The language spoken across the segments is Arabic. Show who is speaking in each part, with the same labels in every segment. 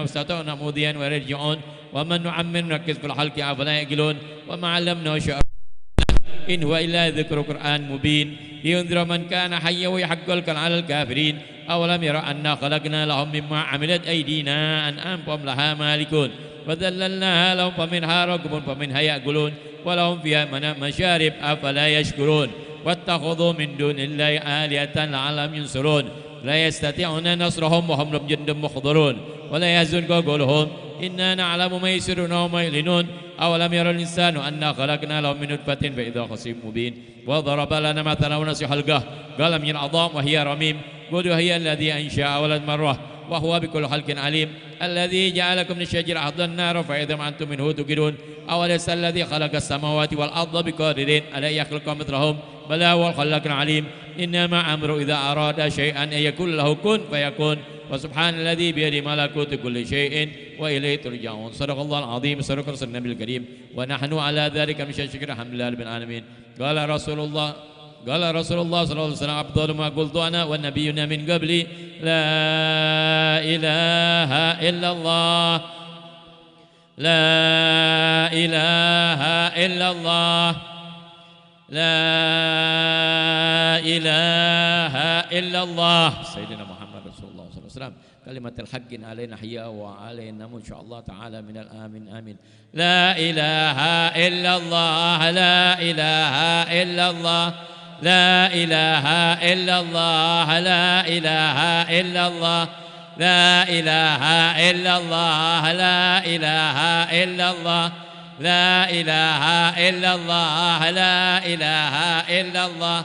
Speaker 1: مستطعنا مضيا ويرجعون ومن نعمر نركز في الحلق أفلا يعقلون وما علمنا شيئا إن هو إلا ذكر قرآن مبين لينذر من كان حيا ويحق القول على الكافرين أولم يرى أنا خلقنا لهم مما عملت أيدينا أنعام فهم لها مالكون وذللناها لهم فمنها ركوب فمنها يأكلون ولهم فيها مشارب أفلا يشكرون واتخذوا من دون الله آلهة لعلهم ينصرون لا يستطيعون نصرهم وهم لهم جند محضرون ولا يحزنك قولهم إنا نعلم ما يسرون وما يعلنون أولم يرى الإنسان أنا خلقنا له من نطفة فإذا خصيم مبين وضرب لنا مثلا ونسي خلقه قال من العظام وهي رميم قل هي الذي أنشأ ولد مرة وهو بكل خلق عليم الذي جعلكم من الشجر أرضا النار فإذا أنتم منه توقدون أوليس الذي خلق السماوات والأرض بقادر ألا يخلق مثلهم بلى هو الخلاق العليم إنما أمره إذا أراد شيئا أن يكون له كن فيكون وسبحان الذي بيده ملكوت كل شيء وإليه ترجعون صدق الله العظيم صدق رسول النبي الكريم ونحن على ذلك من شكر الحمد لله رب العالمين قال رسول الله صلى الله عليه وسلم أفضل ما قلت أنا والنبيون من قبلي لا إله إلا الله لا إله إلا الله لا إله إلا الله سيدنا محمد رسول الله صلى الله عليه وسلم كلمة الحق علينا حيا وعلينا إن شاء الله تعالى من الآمين آمين لا إله إلا الله لا إله إلا الله لا إله إلا الله لا إله إلا الله لا إله إلا الله لا إله إلا الله لا إله إلا الله لا إله إلا الله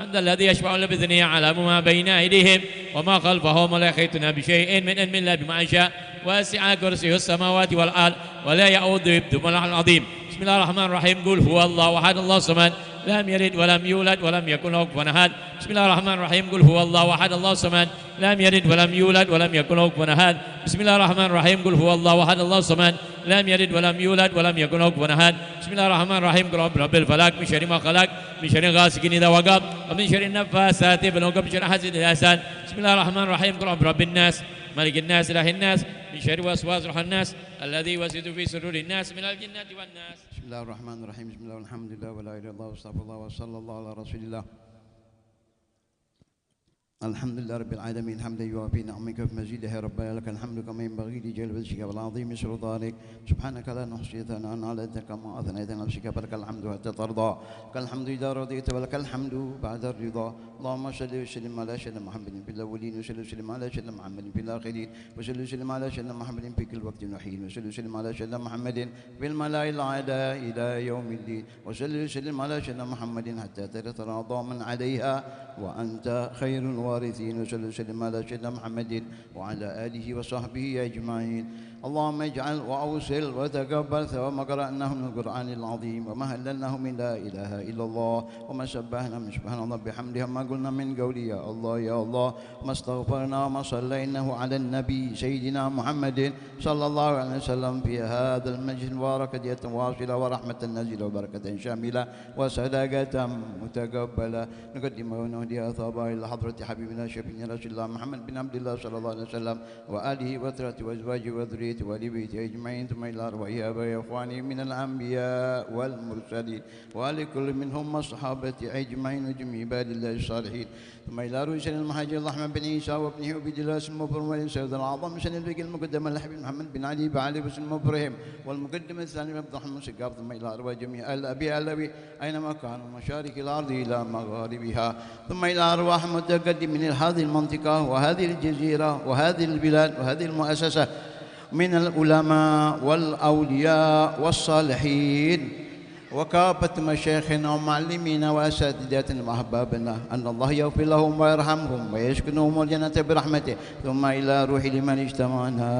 Speaker 1: أنت الذي يشفع بإذنه يعلم ما بين أيديهم وما خلفهم ولا يحيطون بشيء من علم الله بما شاء وسع كرسيه السماوات والأرض ولا يؤوده حفظهما العظيم. بسم الله الرحمن الرحيم. قل هو الله أحد الله الصمد لم يلد ولم يولد ولم يكن له كفوا أحد. بسم الله الرحمن الرحيم. قل هو الله أحد الله الصمد لم يلد ولم يولد ولم يكن له كفوا أحد. بسم الله الرحمن الرحيم. قل هو الله أحد الله الصمد لم يلد ولم يولد ولم يكن له كفوا أحد. بسم الله الرحمن الرحيم. قل رب الفلق من شر ما خلق من شر غاسق إذا وقب ومن شر النفاثات في العقد من شر حاسد إذا حسد. بسم الله الرحمن الرحيم. قل رب الناس ملك الناس إله الناس من شر وسواس روح الناس الذي يوسوس في صدور الناس من الجنة والناس.
Speaker 2: بسم الله الرحمن الرحيم. بسم الله والحمد لله ولا إله إلا الله واستغفر الله وصلى الله على رسول الله. الحمد لله رب العالمين حمدا يوافي نعمك في مزيده يا ربنا لك الحمد كما ينبغي لجلال وجهك والعظيم سلطانك سبحانك لا نحصي ثناء عليك كما أثنيت نفسك فلك الحمد حتى ترضى لك الحمد إذا رضيت ولك الحمد بعد الرضا. اللهم صل وسلم على سيدنا محمد في الأولين وصل وسلم على سيدنا محمد في الآخرين وصل وسلم على سيدنا محمد في كل وقت وحين وصل وسلم على سيدنا محمد في الملأ الأعلى إلى يوم الدين وصل وسلم على سيدنا محمد حتى تتراضى من عليها وأنت خير الوارثين وصل وسلم على سيدنا محمد وعلى آله وصحبه أجمعين. اللهم اجعل وأوصل وتقبل ثواب ما قرأناه من القرآن العظيم وما هللناه من لا إله إلا الله وما سبحنا من سبحان الله بحمده وما قلنا من قولي يا الله يا الله وما استغفرنا وما صليناه على النبي سيدنا محمد صلى الله عليه وسلم في هذا المجلس المبارك دية واصلة ورحمة نازلة وبركة شاملة وصدقة متقبلة نقدم ونهدي ثوابا إلى حضرة حبيبنا شفيعنا رسول الله محمد بن عبد الله صلى الله عليه وسلم وآله وأسرته وأزواجه وذريته وآل بيته أجمعين ثم إلى أرواح آبائي وإخواني من الأنبياء والمرسلين وآل كل منهم الصحابة أجمعين وجميع عباد الله الصالحين ثم إلى رؤوس المحاجر الرحمن بن عيسى وابنه وبجلاس المبرم والسيد الأعظم سن الفقه المقدم الحبيب محمد بن علي بعلي بن المبرهم والمقدم الثاني عبد الرحمن سقاف ثم إلى أرواح جميع الأبي أينما كانوا مشارق الأرض إلى مغاربها ثم إلى أرواح متقدمين هذه المنطقة وهذه الجزيرة وهذه البلاد وهذه المؤسسة من العلماء والأولياء والصالحين وكافة مشايخنا ومعلمينا وأساتذتنا وأحبابنا أن الله يغفر لهم ويرحمهم ويسكنهم الجنة برحمته ثم إلى روح لمن اجتمعنا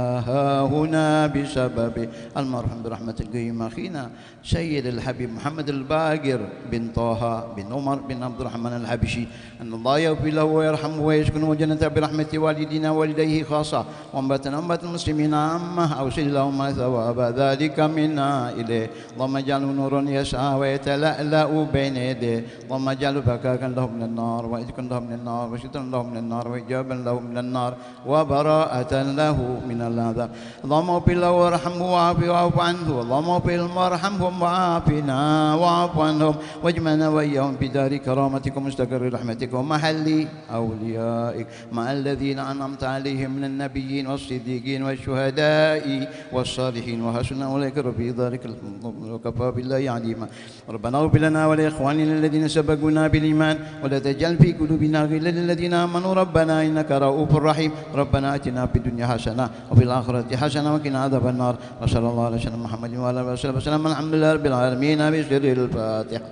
Speaker 2: هنا بسبب المرحوم برحمة القيوم أخينا سيد الحبيب محمد الباقر بن طه بن عمر بن عبد الرحمن الحبشي أن الله يغفر له ويرحمه ويسكنه الجنة برحمة والدينا ووالديه خاصة وأنبتنا أمة المسلمين عامة أوصل لهم ثواب ذلك منا إليه. اللهم اجعله نورا يسعى ويتلألأ بين يديه. اللهم اجعله فكاكا له من النار وإذكا له من النار وسترا له من النار وإجابا له من النار وبراءة له من العذاب. اللهم اغفر له وارحمه وعافه واعف عنه. اللهم اغفر لهم وارحمهم وعافنا واعف عنهم واجمعنا وإياهم في دار كرامتك ومستقر رحمتك ومحل أوليائك مع الذين أنعمت عليهم من النبيين والصديقين والشهداء والصالحين وحسن أولئك رفيق ذلك وكفى بالله عليما. ربنا اغفر لنا ولإخواننا الذين سبقونا بالإيمان ولا تجعل في قلوبنا غلا للذين آمنوا ربنا إنك رؤوف رحيم. ربنا آتنا في الدنيا حسنة وفي الآخرة حسنة وقنا عذاب النار. وصلى الله على سيدنا محمد وعلى آله وصحبه وسلم. الحمد لله رب العالمين بسر الفاتحة.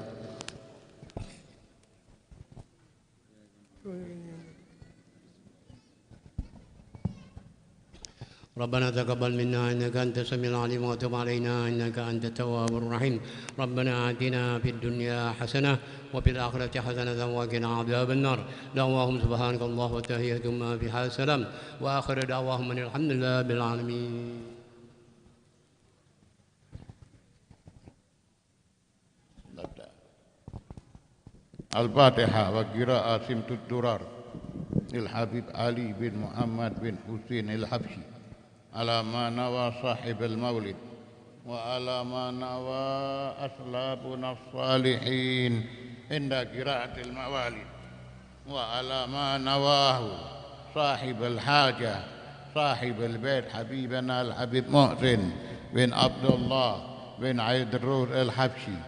Speaker 3: ربنا تقبل منا إنك أنت السميع العليم وتب علينا إنك أنت التواب الرحيم. ربنا آتنا في الدنيا حسنة وفي الآخرة حسنة وقنا عذاب النار. دعواهم سبحانك الله وتحيتهم فيها السلام وآخر دعواهم أن الحمد لله رب العالمين.
Speaker 4: الفاتحة وقراءة سمت الدرر للحبيب علي بن محمد بن حسين الحبشي على ما نوى صاحب المولد وعلى ما نوى أسلافنا الصالحين عند قراءة الموالد وعلى ما نواه صاحب الحاجة صاحب البيت حبيبنا الحبيب محسن بن عبد الله بن عيدروس الحبشي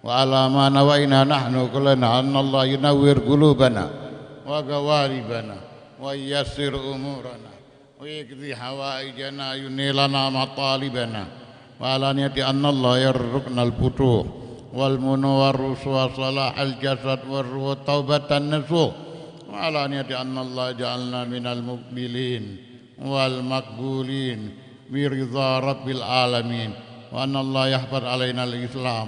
Speaker 4: وعلى ما نوينا نحن كلنا أن الله ينور قلوبنا وقواربنا وييسر أمورنا ويقضي حوائجنا ينيلنا مطالبنا وعلى نية أن الله يرزقنا الفتوح والمن والرشد وصلاح الجسد والروح والتوبة النصوح وعلى نية أن الله جعلنا من المقبلين والمقبولين برضا رب العالمين وأن الله يحفظ علينا الإسلام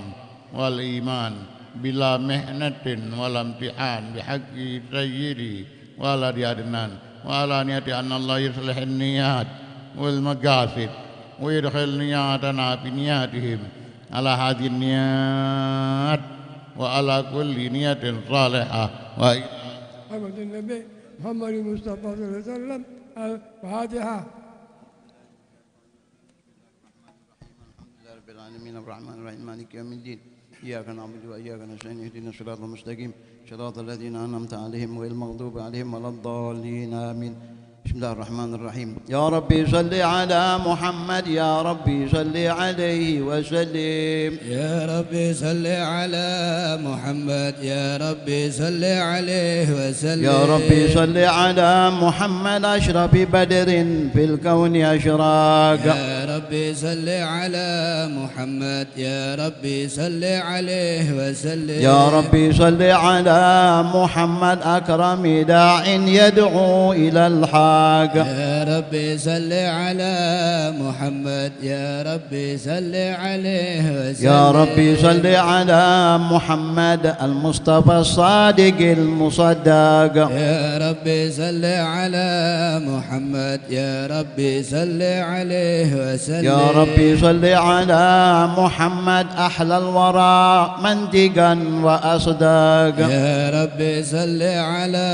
Speaker 4: والإيمان بلا محنة ولا امتحان بحق سيدي ولد عدنان وعلى نية أن الله يصلح النيات والمقاصد ويدخل نياتنا في نياتهم على هذه النيات وعلى كل نية صالحة
Speaker 5: محمد النبي محمد المصطفى صلى الله عليه وسلم الفاتحة.
Speaker 2: الحمد لله رب العالمين الرحمن الرحيم مالك يوم الدين إياك نعبد وإياك نستعين اهدنا الصراط المستقيم صراط الذين أنعمت عليهم غير المغضوب عليهم ولا الضالين آمين. بسم الله الرحمن الرحيم. يا ربي صل على محمد يا ربي صل عليه وسلم.
Speaker 6: يا ربي صل على محمد يا ربي صل عليه وسلم.
Speaker 2: يا ربي صل على محمد أشرف بدر في الكون أشراق.
Speaker 6: يا ربي صل على محمد يا ربي صل عليه وسلم.
Speaker 2: يا ربي صل على محمد أكرم داع يدعو إلى الحق.
Speaker 6: يا ربي صل على محمد يا ربي صل عليه وسلم.
Speaker 2: يا ربي صل على محمد المصطفى الصادق المصدق.
Speaker 6: يا ربي صل على محمد يا ربي صل عليه وسلم.
Speaker 2: يا ربي صل على محمد أحلى الورى منطقا وأصدق.
Speaker 6: يا ربي صل على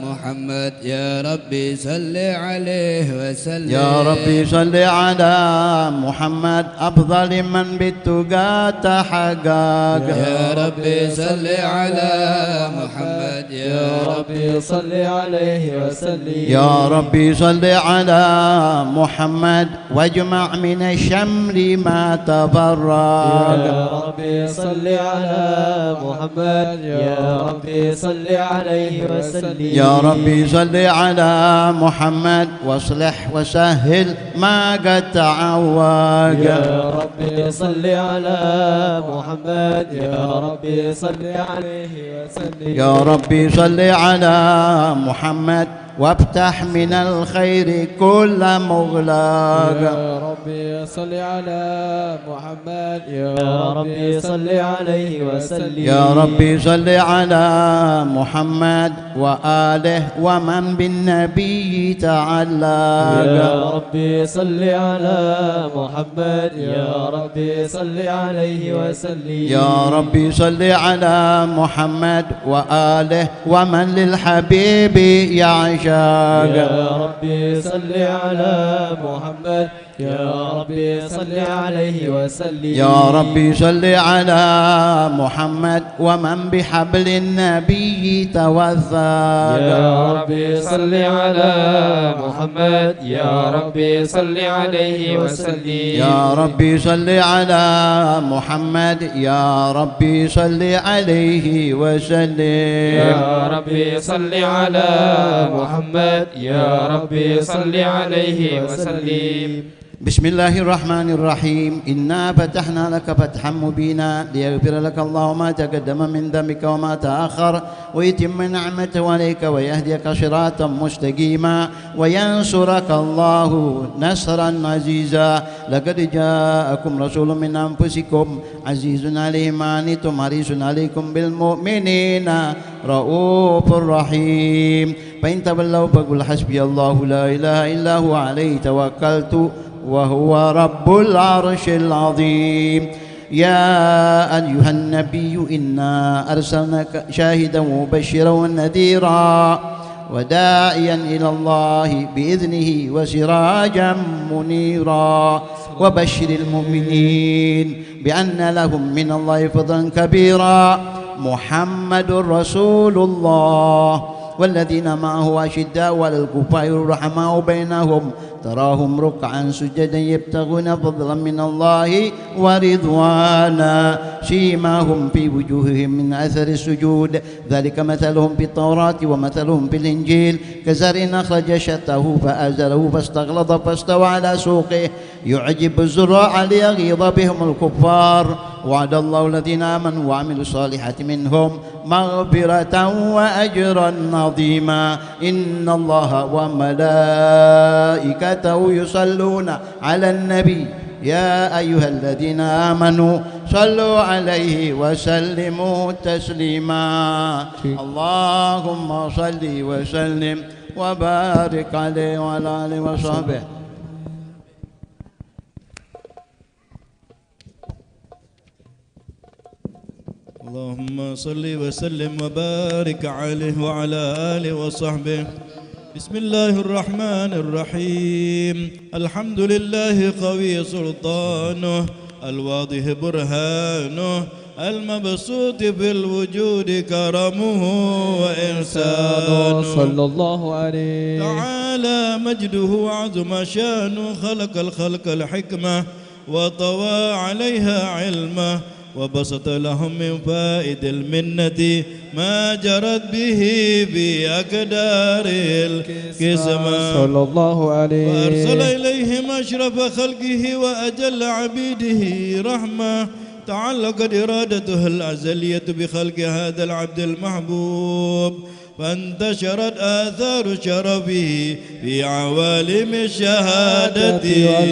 Speaker 6: محمد يا ربي صل عليه وسلم.
Speaker 2: يا ربي صل على محمد أفضل من بالتقى تحقق.
Speaker 6: يا ربي صل على محمد يا ربي صل عليه وسلم.
Speaker 2: يا ربي صل على محمد واجمع من الشمل ما تفرق.
Speaker 7: يا ربي صل على محمد يا ربي صل عليه وسلم.
Speaker 2: يا ربي صل على محمد واصلح وسهل ما قد تعوق.
Speaker 7: يا ربي صل على محمد يا ربي صل عليه وسلم.
Speaker 2: يا ربي صل على محمد وافتح من الخير كل مغلق.
Speaker 7: يا ربي صل على محمد يا ربي صل عليه وسلم.
Speaker 2: يا ربي صل على محمد وآله ومن بالنبي تعلق.
Speaker 7: يا ربي صل على محمد يا ربي صل عليه وسلم.
Speaker 2: يا ربي صل على محمد وآله ومن للحبيب يعشق.
Speaker 7: يا ربي صل على محمد يا ربي صل عليه وسلم.
Speaker 2: يا ربي صل على محمد ومن بحبل النبي توثق.
Speaker 7: يا ربي صل على محمد يا ربي صل عليه وسلم.
Speaker 2: يا ربي صل على محمد يا ربي صل عليه وسلم.
Speaker 7: يا ربي صل على محمد يا ربي صل عليه وسلم.
Speaker 2: بسم الله الرحمن الرحيم. إنا فتحنا لك فتحا مبينا ليغفر لك الله ما تقدم من ذنبك وما تأخر ويتم نعمته عليك ويهديك صراطا مستقيما وينصرك الله نصرا عزيزا. لقد جاءكم رسول من أنفسكم عزيز عليه ما عنتم حريص عليكم بالمؤمنين رؤوف رحيم. فإن تولوا فقل حسبي الله لا إله إلا هو عليه توكلت وهو رب العرش العظيم. يا أيها النبي إنا أرسلناك شاهدا ومبشرا ونذيرا وداعيا إلى الله بإذنه وسراجا منيرا وبشر المؤمنين بأن لهم من الله فضلا كبيرا. محمد رسول الله والذين معه أشداء على الكفار رحماء بينهم تراهم ركعا سجدا يبتغون فضلا من الله ورضوانا سيماهم في وجوههم من أثر السجود ذلك مثلهم في التوراة ومثلهم في الإنجيل كزرع أخرج شطه فآزره فاستغلظ فاستوى على سوقه يعجب الزراع ليغيظ بهم الكفار وعد الله الذين آمنوا وعملوا الصالحات منهم مغفرة وأجرا عظيما إن الله وملائكته يصلون على النبي يا أيها الذين آمنوا صلوا عليه وسلموا تسليما اللهم صل وسلم وبارك عليه وعلى آله وصحبه.
Speaker 8: اللهم صل وسلم وبارك عليه وعلى آله وصحبه. بسم الله الرحمن الرحيم. الحمد لله قوي سلطانه الواضح برهانه المبسوط في الوجود كرمه وإحسانه
Speaker 7: صلى الله عليه.
Speaker 8: تعالى مجده وعظم شانه خلق الخلق الحكمة وطوى عليها علمه وبسط لهم من فائد المنة ما جرت به بأقدار القسمة
Speaker 7: صلى الله عليه.
Speaker 8: وأرسل إليهم أشرف خلقه وأجل عبيده رحمة تعلقت إرادته الأزلية بخلق هذا العبد المحبوب فانتشرت آثار شرفه في عوالم الشهادة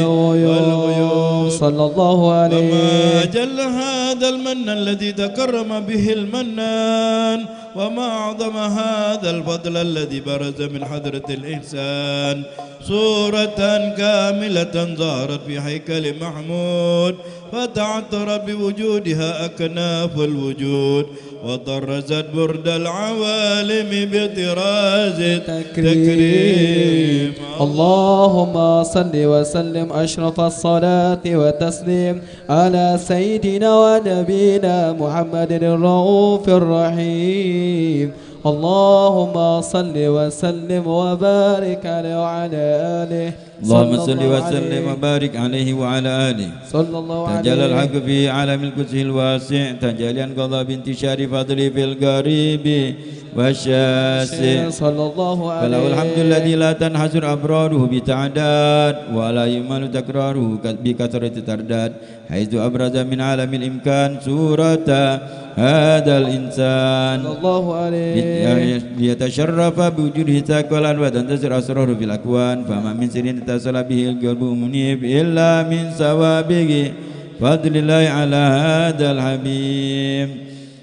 Speaker 8: والغيوب
Speaker 7: صلى الله عليه.
Speaker 8: وما أجل هذا المن الذي تكرم به المنان وما أعظم هذا الفضل الذي برز من حضرة الإحسان صورة كاملة ظهرت في هيكل محمود فتعطرت بوجودها أكناف الوجود وطرزت برد العوالم بطراز التكريم.
Speaker 7: اللهم صل وسلم أشرف الصلاة والتسليم على سيدنا ونبينا محمد الرؤوف الرحيم. اللهم صل وسلم وبارك عليه وعلى آله.
Speaker 1: اللهم صل وسلم وبارك عليه وعلى آله.
Speaker 7: صلى الله عليه.
Speaker 1: تجلى الحق في عالم القدس الواسع تجليا قضى بانتشار فضله في القريب والشاسع
Speaker 7: صلى الله عليه.
Speaker 1: فله الحمد الذي لا تنحصر أبراره بتعداد ولا يمل تكراره بكثرة الترداد حيث أبرز من عالم الإمكان صورة هذا الإنسان
Speaker 7: صلى الله عليه.
Speaker 1: ليتشرف بوجوده تاكلا وتنتشر أسراره في الأكوان فما من سر اتصل به القلب منيب إلا من سوابق فضل الله على هذا الحبيب.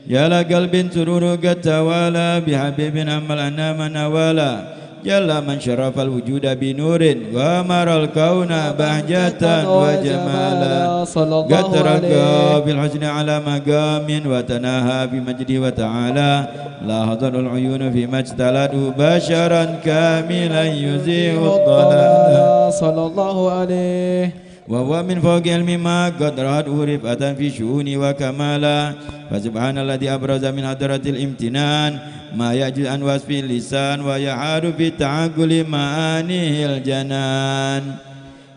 Speaker 1: يا لقلب سرور قد توالى بحبيب أما الأنام نوالا جل من شرف الوجود بنور وأمر الكون بهجة وجمالا قد ترقى بالحسن على مقام وتناهى بمجده وتعالى لا هضر العيون فيما اجتلته بشرا كاملا يزيغ الضلال
Speaker 7: صلى الله عليه.
Speaker 1: وهو من فوق علم ما قد رأته رفعة في شؤون وكمالا فسبحان الذي أبرز من حضرة الامتنان ما يعجز عن وصف اللسان ويحار في تعقل معانيه الجنان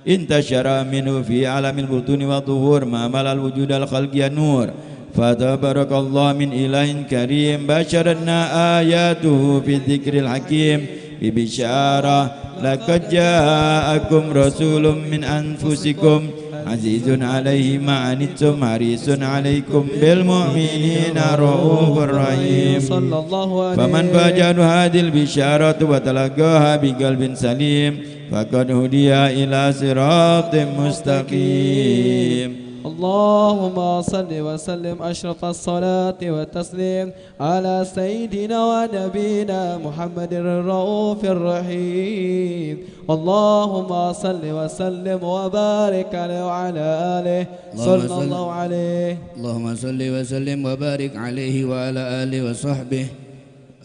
Speaker 1: انتشر منه في عالم البطون والظهور ما ملأ الوجود الخلقي النور فتبارك الله من إله كريم بشرنا آياته في الذكر الحكيم ببشارة لقد جاءكم رسول من أنفسكم عزيز عليه ما عنتم حريص عليكم بالمؤمنين رؤوف رحيم.
Speaker 7: صلى الله عليه.
Speaker 1: فمن فاجأته هذه البشارة وتلقاها بقلب سليم فقد هدي إلى صراط مستقيم.
Speaker 7: اللهم صل وسلم أشرف الصلاة والتسليم على سيدنا ونبينا محمد الرؤوف الرحيم. اللهم صل وسلم وبارك عليه وعلى آله. صلى الله عليه.
Speaker 6: اللهم صل وسلم وبارك عليه وعلى آله وصحبه.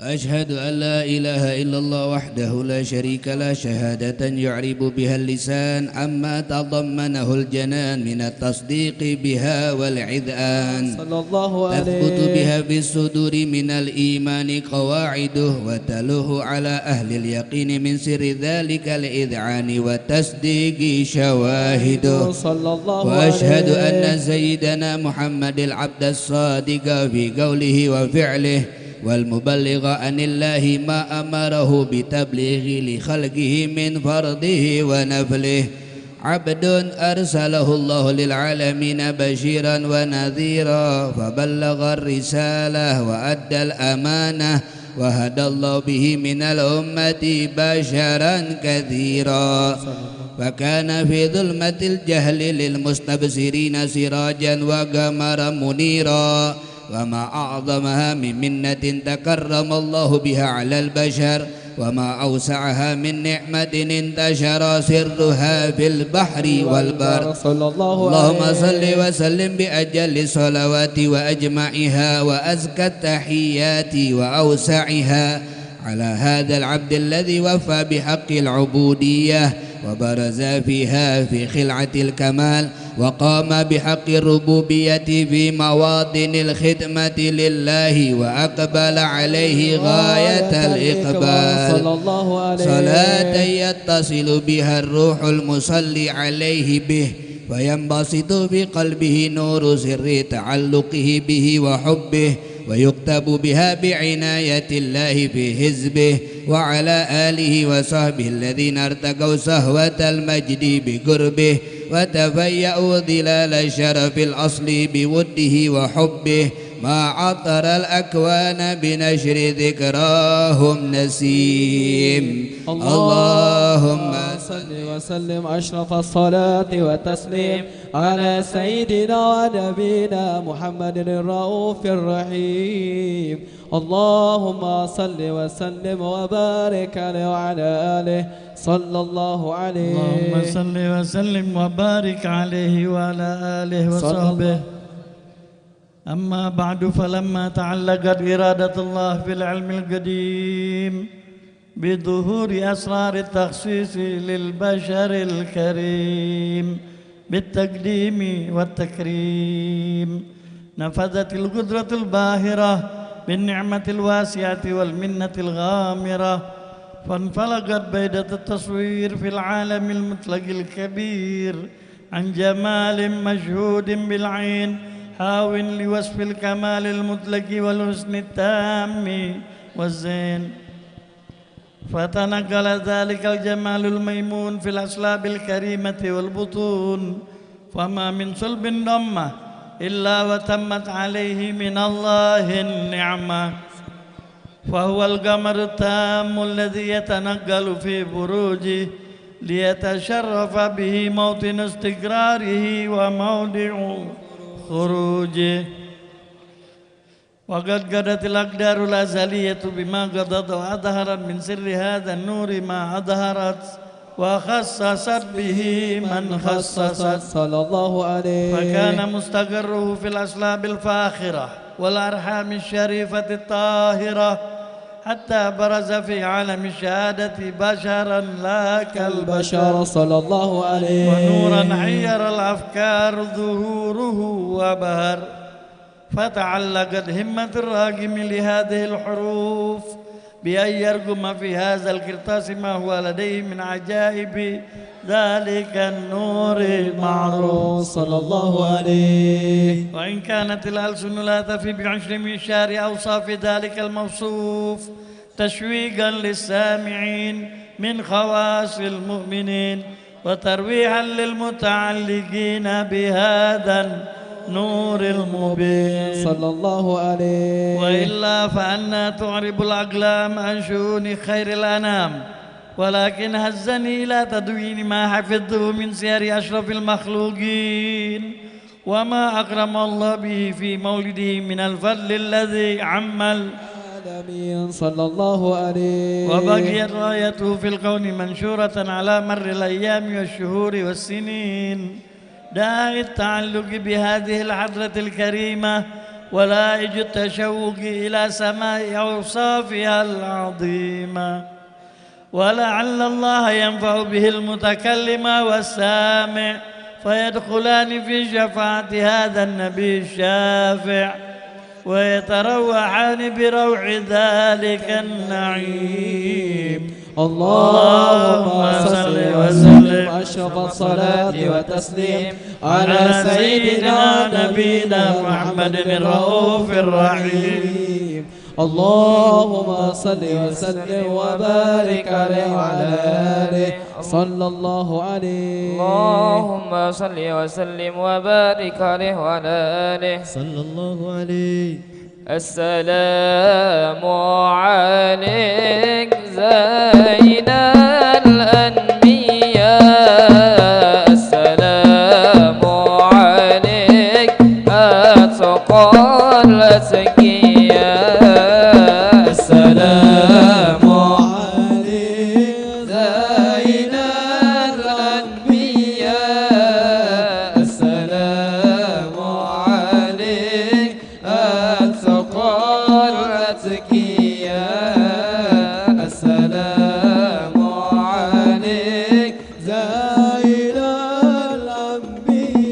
Speaker 6: أشهد أن لا إله إلا الله وحده لا شريك له شهادة يعرب بها اللسان عما تضمنه الجنان من التصديق بها والعذآن
Speaker 7: صلى الله عليه.
Speaker 6: تثبت بها في الصدور من الإيمان قواعده وتلوه على أهل اليقين من سر ذلك الإذعان والتصديق شواهده.
Speaker 7: صلى الله
Speaker 6: وأشهد
Speaker 7: عليه.
Speaker 6: أن سيدنا محمد العبد الصادق في قوله وفعله والمبلغ عن الله ما أمره بتبليغ لخلقه من فرضه ونفله عبد أرسله الله للعالمين بشيرا ونذيرا فبلغ الرسالة وأدى الأمانة وهدى الله به من الأمة بشرا كثيرا فكان في ظلمة الجهل للمستبصرين سراجا وقمرا منيرا وما أعظمها من منة تكرم الله بها على البشر وما أوسعها من نعمة انتشر سرها في البحر والبر اللهم صل وسلم بأجل الصلوات وأجمعها وأزكى التحيات وأوسعها على هذا العبد الذي وفى بحق العبودية وبرز فيها في خلعة الكمال وقام بحق الربوبية في مواطن الخدمة لله وأقبل عليه غاية الإقبال صلاة يتصل بها الروح المصلي عليه به وينبسط في قلبه نور سر تعلقه به وحبه ويكتب بها بعناية الله في حزبه وعلى آله وصحبه الذين ارتقوا صهوة المجد بقربه وتفيأوا ظلال الشرف الأصل بوده وحبه ما عطر الأكوان بنشر ذكراهم نسيم اللهم
Speaker 7: صل وسلم أشرف الصلاة والتسليم على سيدنا ونبينا محمد الرؤوف الرحيم اللهم صل وسلم وبارك عليه وعلى آله صلى الله عليه
Speaker 9: اللهم صل وسلم وبارك عليه وعلى آله وصحبه أما بعد فلما تعلقت إرادة الله في العلم القديم بظهور أسرار التخصيص للبشر الكريم بالتقديم والتكريم نفذت القدرة الباهرة بالنعمة الواسعة والمنة الغامرة فانفلقت بيدة التصوير في العالم المطلق الكبير عن جمال مشهود بالعين حاو لوصف الكمال المطلق والحسن التام والزين فتنقل ذلك الجمال الميمون في الأصلاب الكريمة والبطون فما من صلب ضمة إلا وتمت عليه من الله النعمة فهو القمر التام الذي يتنقل في بروجه ليتشرف به موطن استقراره وموضع خروجه وقد قضت الأقدار الأزلية بما قضت وأظهرت من سر هذا النور ما أظهرت وخصصت به من خصصت
Speaker 7: صلى الله عليه
Speaker 9: فكان مستقره في الأصلاب الفاخرة والأرحام الشريفة الطاهرة حتى برز في عالم الشهادة بشرا لا كالبشر
Speaker 7: صلى الله عليه
Speaker 9: ونورا حير الأفكار ظهوره وبهر فتعلقت همة الراقم لهذه الحروف بأن يرقم في هذا القرطاس ما هو لديه من عجائب ذلك النور المعروف
Speaker 7: صلى الله عليه
Speaker 9: وإن كانت الألسن لا تفي بعشر مشار أوصاف ذلك الموصوف تشويقا للسامعين من خواص المؤمنين وترويحا للمتعلقين بهذا نور المبين
Speaker 7: صلى الله عليه
Speaker 9: وإلا فأنا تعرب الأقلام عن شؤون خير الأنام ولكن هزني إلى تدوين ما حفظته من سير أشرف المخلوقين وما أكرم الله به في مولده من الفضل الذي عمل
Speaker 7: العالمين صلى الله عليه
Speaker 9: وبقيت رايته في الكون منشورة على مر الأيام والشهور والسنين داعي التعلق بهذه الحضرة الكريمة ولائج التشوق إلى سماء أوصافها العظيمة ولعل الله ينفع به المتكلم والسامع فيدخلان في شفاعة هذا النبي الشافع ويتروحان بروع ذلك النعيم
Speaker 7: اللهم صل وسلم أشرف الصلاة والتسليم على سيدنا نبينا محمد الرؤوف الرحيم اللهم صل وسلم وبارك عليه وعلى آله صلى الله عليه
Speaker 10: اللهم صل وسلم وبارك عليه وعلى آله
Speaker 7: صلى الله عليه
Speaker 10: السلام عليك زين الأنبياء السلام عليك أتقى الأتقياء السلام عليك زين الأنبياء السلام عليك أتقى الأتقياء السلام عليك زين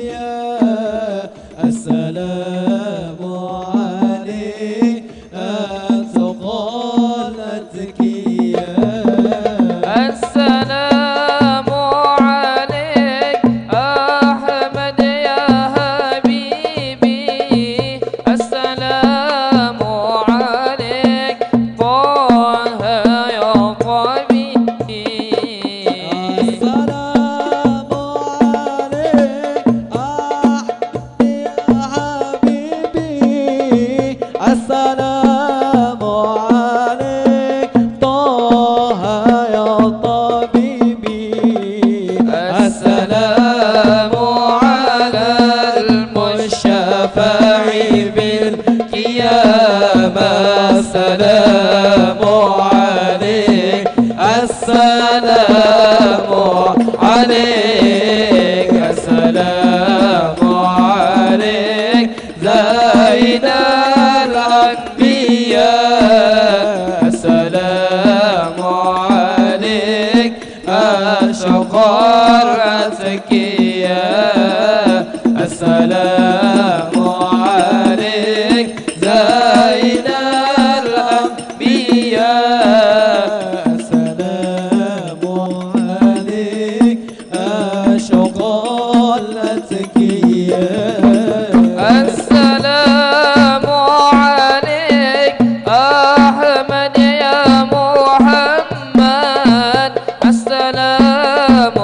Speaker 10: الأنبياء السلام عليك أتقى الأتقياء السلام عليك أحمد يا حبيبي السلام عليك طه يا طبيبي السلام عليك أحمد يا حبيبي السلام عليك طه يا طبيبي السلام على المشفع بالقيامة السلام عليك السلام عليك السلام عليك زين الأنبياء السلام عليك أشقى الأتقياء السلام عليك زين الأنبياء السلام عليك أشقى الأتقياء السلام عليك أحمد يا محمد السلام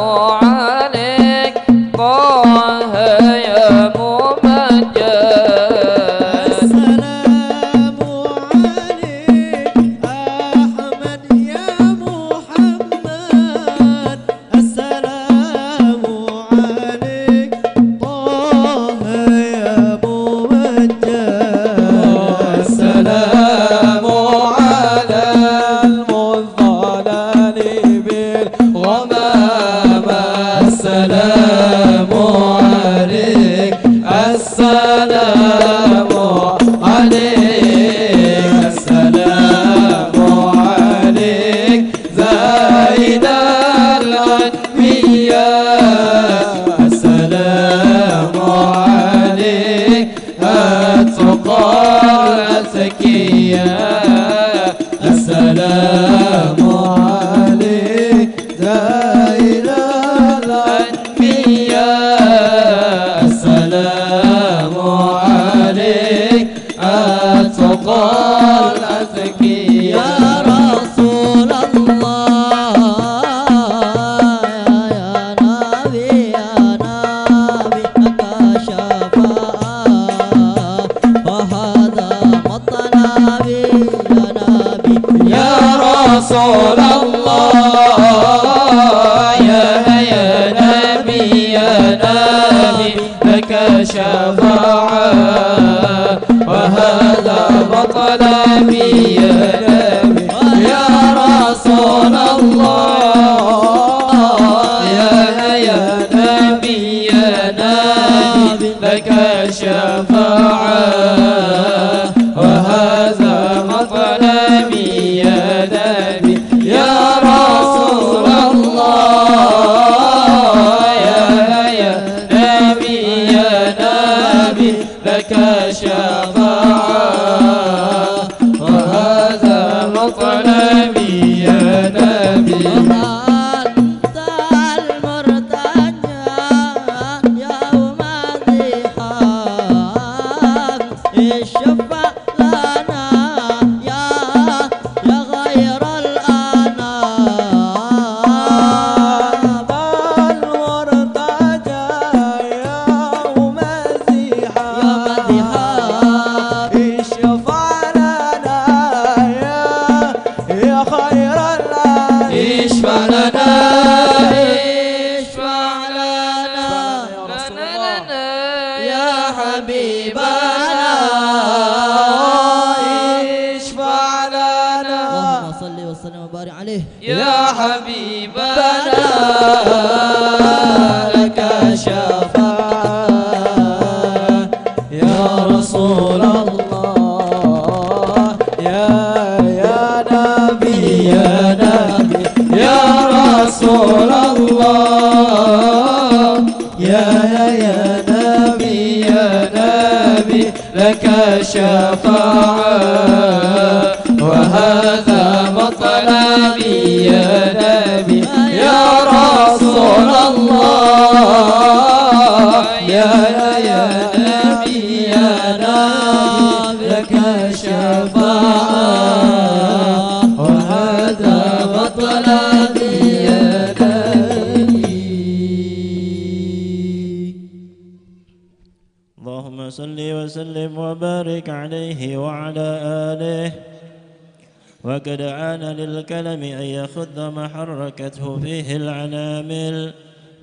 Speaker 10: عليك طه يا ممجد السلام عليك أحمد يا محمد السلام عليك طه يا ممجد السلام على المظلل بالغمام السلام عليك السلام عليك السلام عليك زين الأنبياء السلام عليك أتقى الأتقياء السلام عليك زين الأنبياء السلام عليك أتقى الأتقياء يا رسول الله يا نبي لك شفاعة فهذا مطلبي يا نبي يا رسول الله يا نبي لك شفاعة وهذا مطلبي يا نبي يا رسول الله يا نبي لك شفاعة وهذا مطلبي يا نبي يا رسول الله يا نبي لك شفاعة وهذا مطلبي يا نبي
Speaker 7: اشفع لنا اشفع لنا يا حبيبنا اشفع لنا اللهم صل وسلم وبارك عليه يا حبيبنا لك شفاعة يا رسول الله يا نبي يا رسول الله يا نبي لك شفاعة وهذا مطلبي يا نبي يا رسول الله يا نبي لك شفاعة وهذا مطلبي يا نبي.
Speaker 8: اللهم صل وسلم وبارك عليه وعلى آله. وقد عان للكلم أن يخذ ما حركته فيه العنامل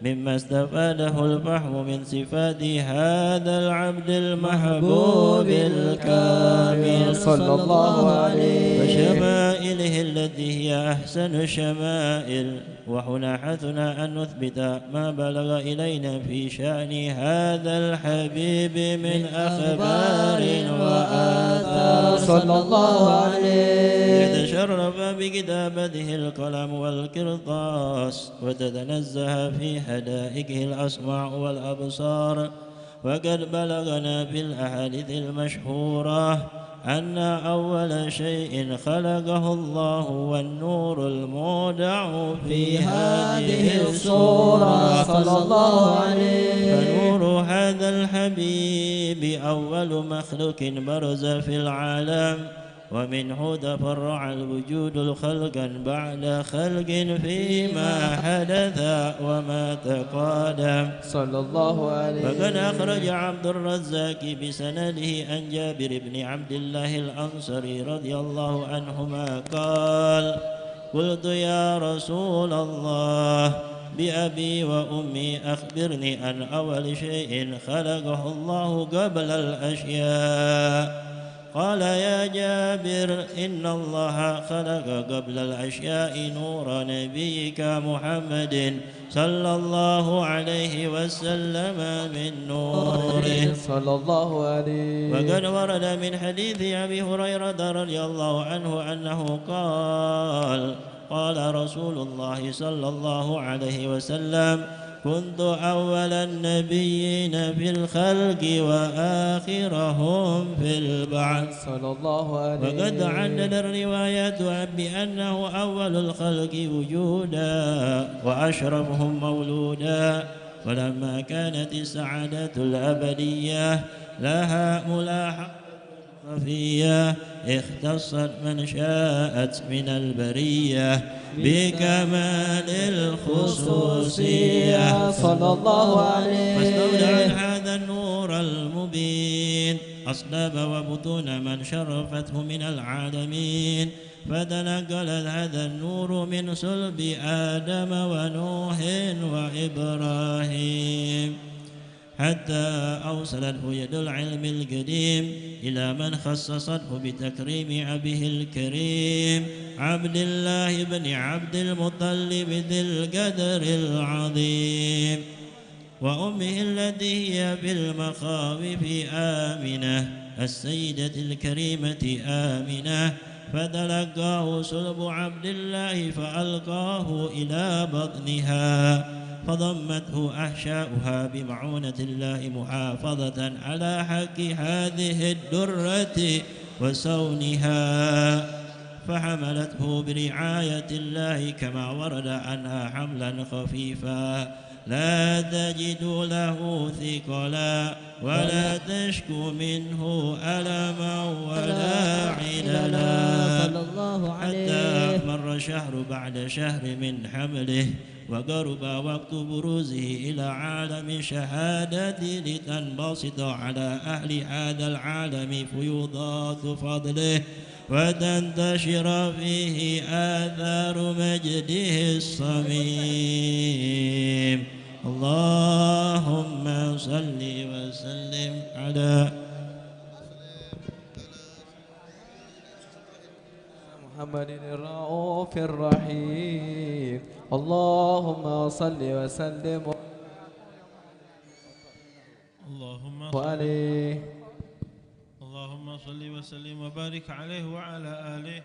Speaker 8: مما استفاده الفحم من صفات هذا العبد المحبوب الكامل صلى الله عليه وشمائله التي هي أحسن الشمائل. وهنا حثنا أن نثبت ما بلغ إلينا في شأن هذا الحبيب من أخبار وآثار صلى الله عليه. تشرف بكتابته القلم والقرطاس وتتنزه في حدائقه الأسماع والأبصار. وقد بلغنا في الأحاديث المشهورة أن أول شيء خلقه الله والنور المودع في هذه السورة صلى الله عليه. فنور هذا الحبيب أول مخلوق برز في العالم ومنه تفرع الوجود خلقا بعد خلق فيما حدث وما تقادم صلى الله عليه. وقد أخرج عبد الرزاق بسنده عن جابر بن عبد الله الأنصاري رضي الله عنهما قال: قلت يا رسول الله بأبي وأمي أخبرني عن أول شيء خلقه الله قبل الأشياء. قال: يا جابر إن الله خلق قبل الأشياء نور نبيك محمد صلى الله عليه وسلم من نوره صلى الله عليه. وقد ورد من حديث أبي هريرة رضي الله عنه أنه قال: قال رسول الله صلى الله عليه وسلم: كنت أول النبيين في الخلق وآخرهم في البعث صلى الله عليه. وقد عدد الروايات بأنه أول الخلق وجودا وأشرفهم مولودا. ولما كانت السعادة الأبدية لها ملاحظة خفية اختصت من شاءت من البرية بكمال الخصوصية صلى الله عليه. واستودع هذا النور المبين أصلاب وبطون من شرفته من العالمين. فتنقلت هذا النور من صلب آدم ونوح وإبراهيم حتى أوصلته يد العلم القديم إلى من خصصته بتكريم أبيه الكريم عبد الله بن عبد المطلب ذي القدر العظيم، وأمه التي هي في المخاوف آمنة السيدة الكريمة آمنة. فتلقاه صلب عبد الله فألقاه إلى بطنها فضمته أحشاؤها بمعونة الله محافظة على حق هذه الدرة وصونها، فحملته برعاية الله كما ورد عنها حملا خفيفا لا تجد له ثقلا ولا تشكو منه ألما ولا عللا، حتى مر شهر بعد شهر من حمله وقرب وقت بروزه إلى عالم شهادة لتنبسط على أهل هذا العالم فيوضات فضله وتنتشر فيه آثار مجده الصميم. اللهم صل وسلم على
Speaker 7: محمد الرؤوف الرحيم. اللهم صل وسلم عليه.
Speaker 11: اللهم صل وسلم وبارك عليه وعلى آله.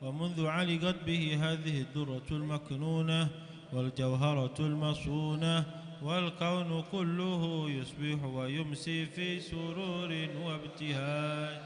Speaker 11: ومنذ علقت به هذه الدرة المكنونة والجوهرة المصونة والكون كله يصبح ويمسي في سرور وابتهاج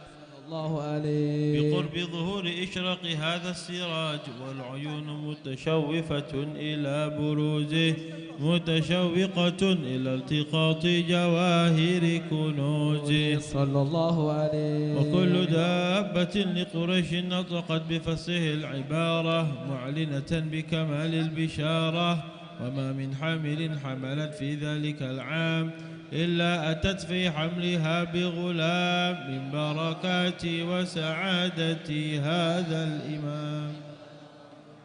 Speaker 7: الله عليه
Speaker 11: بقرب ظهور إشراق هذا السراج، والعيون متشوفة إلى بروزه متشوقة إلى التقاط جواهر كنوزه
Speaker 7: صلى الله عليه.
Speaker 11: وكل دابة لقريش نطقت بفصح العبارة معلنة بكمال البشارة، وما من حامل حملت في ذلك العام إلا أتت في حملها بغلام من بركات وسعادة هذا الإمام.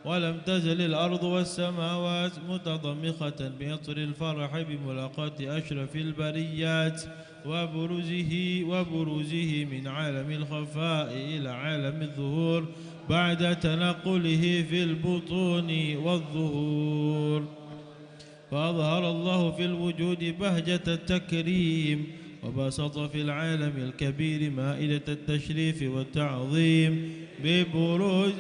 Speaker 11: ولم تزل الأرض والسماوات متضمخة بعطر الفرح بملاقاة أشرف البريات وبروزه من عالم الخفاء إلى عالم الظهور بعد تنقله في البطون والظهور. فأظهر الله في الوجود بهجة التكريم، وبسط في العالم الكبير مائدة التشريف والتعظيم ببروز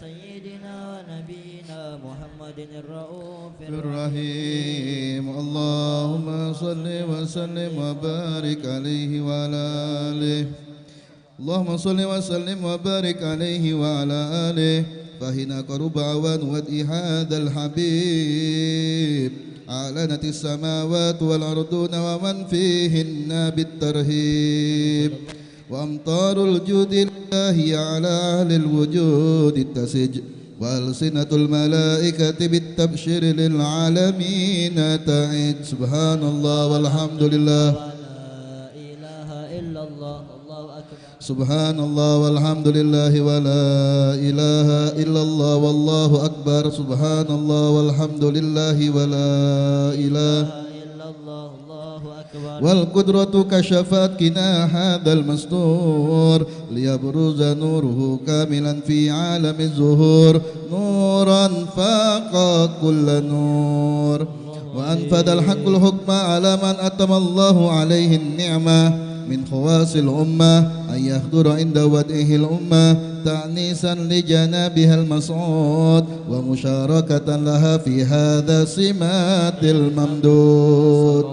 Speaker 12: سيدنا ونبينا محمد الرؤوف
Speaker 13: الرحيم. اللهم صل وسلم وبارك عليه وعلى آله. اللهم صل وسلم وبارك عليه وعلى آله. فهنا قرب عوان ودي هذا الحبيب أعلنت السماوات والأرضون ومن فيهن بالترهيب، وأمطار الجود الله على أهل الوجود تسج، وألسنة الملائكة بالتبشير للعالمين تعد. سبحان الله والحمد لله
Speaker 12: لا إله إلا الله الله أكبر.
Speaker 13: سبحان الله والحمد لله ولا إله إلا الله والله أكبر. سبحان الله والحمد لله ولا إله
Speaker 12: إلا الله الله أكبر.
Speaker 13: والقدرة كشفت كنا هذا المستور ليبرز نوره كاملا في عالم الظهور، نورا فاق كل نور. وأنفذ الحق الحكم على من أتم الله عليه النعمة من خواص الأمة أن يحضر عند ودعه الأمة تعنيسا لجنابها المصعود ومشاركة لها في هذا سمات الممدود.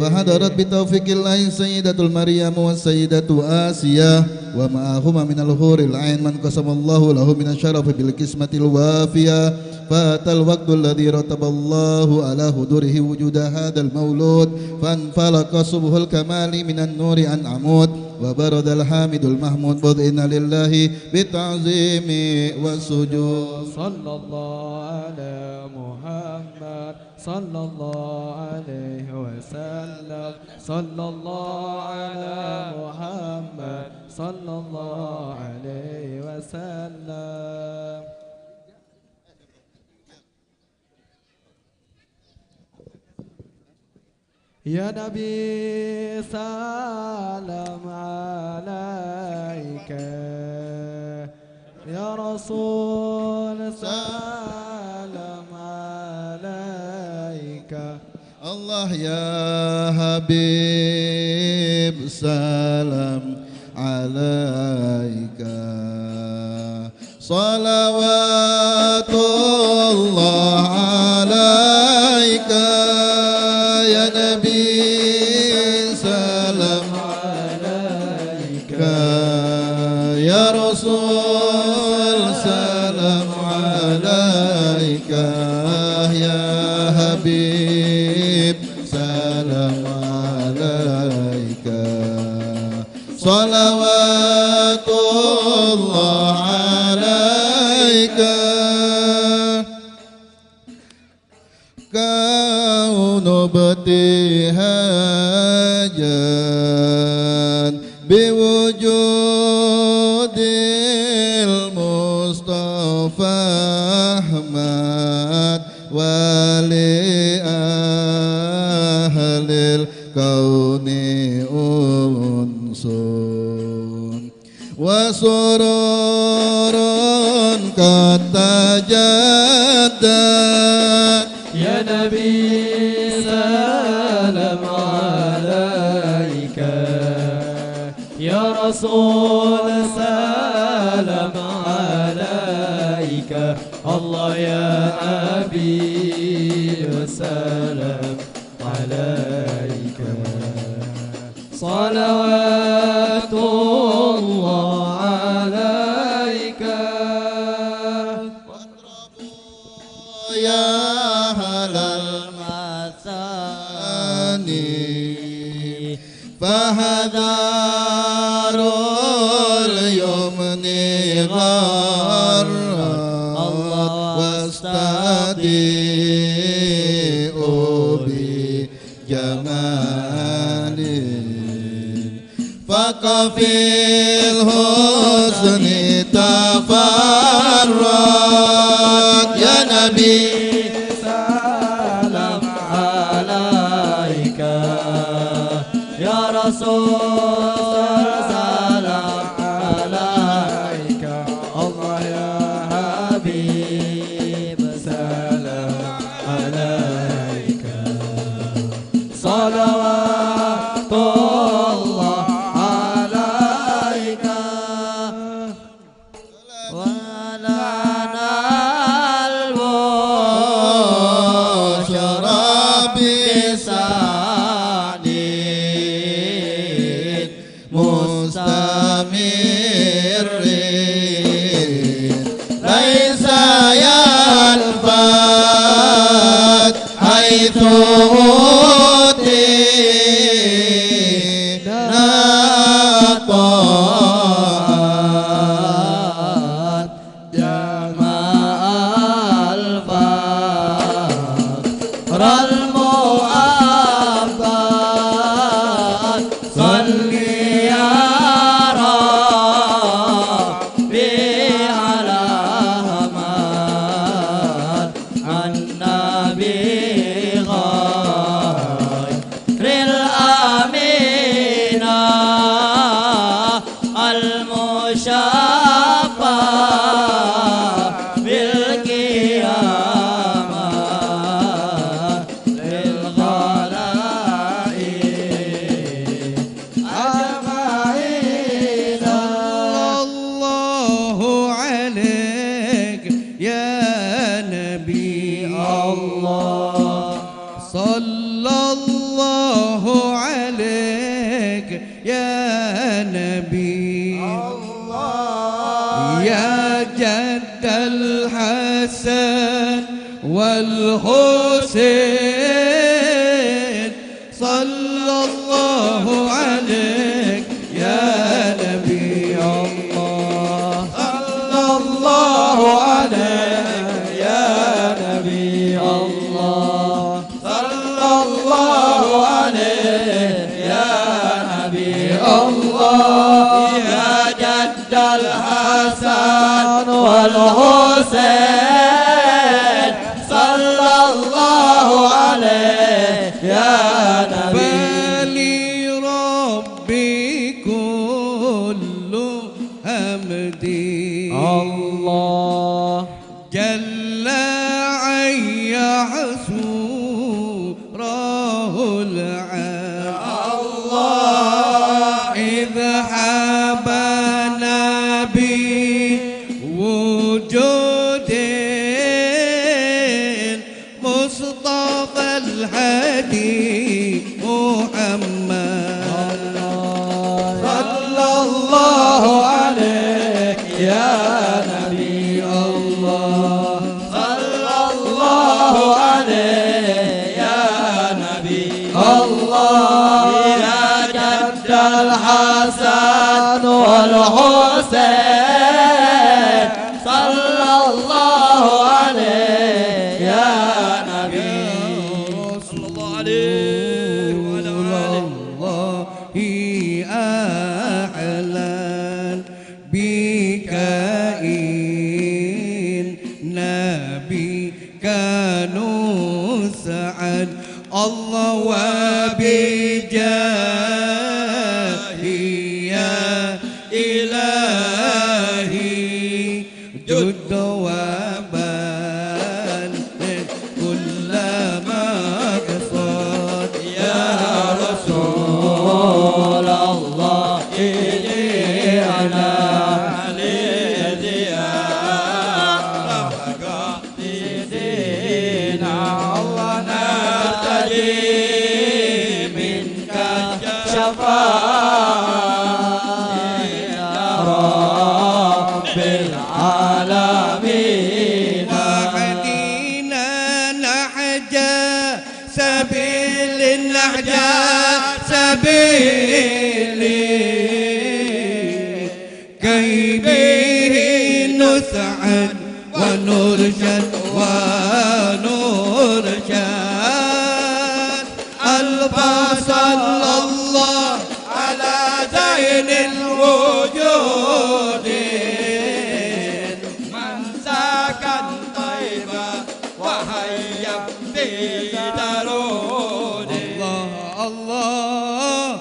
Speaker 13: فحضرت بتوفيق الله سيدة المريم والسيدة آسيا ومعهما من الحور العين من قسم الله له من الشرف بالقسمة الوافية. فأتى الوقت الذي رتب الله على حضوره وجود هذا المولود، فانفلق صبح الكمال من النور عن عمود، وبرد الحامد المحمود مذعن لله بالتعظيم والسجود.
Speaker 7: صلى الله على محمد صلى الله عليه وسلم. صلى الله على محمد صلى الله عليه وسلم. يا نبي سلام عليك، يا رسول سلام عليك.
Speaker 13: الله يا حبيب سلام عليك، صلوات الله عليك. يا نبي سلام عليك، يا رسول سلام عليك. يا حبيب سلام عليك، صلوات الله عليك. ابتهاجا بوجود المصطفى أحمد ولأهل الكون أنس وسرور قد تجدد
Speaker 7: يا نبي سلام عليك يا رسول سلام عليك الله يا نبي سلام عليك صلوات الله عليك
Speaker 13: يا أهل المثاني فهدار اليمن غرا واستضيء بجمال فكفي الحسن تفرد يا نبي
Speaker 7: سلام عليك يا رسول سلام عليك الله يا حبيب سلام عليك صلوات الله عليك ولنا البشرى بسعد مستمر ليس يلفت حيث والحسين صلى الله عليك يا نبي الله صلى الله عليك يا نبي الله صلى الله عليك يا نبي الله يا جد الحسن والحسين صلى الله عليه يا نبي فلربي كل همدي الله جل عن يحسوره العام الله إذ حبنا بوجود مصطفى الهادي محمد صلى الله عليك يا نبي الله صلى الله عليك يا نبي الله يا جد الحسن والحسين صلى الله عليه يا نبي صلى الله عليه
Speaker 6: بجاهي يا إلهي جد وبلغ كل مقصود يا رسول الله إلينا سبيلي كي به نسعد ونرشد ونرشد ألف صلى الله على زين الوجود من سكن طيبا وهيا في درود الله الله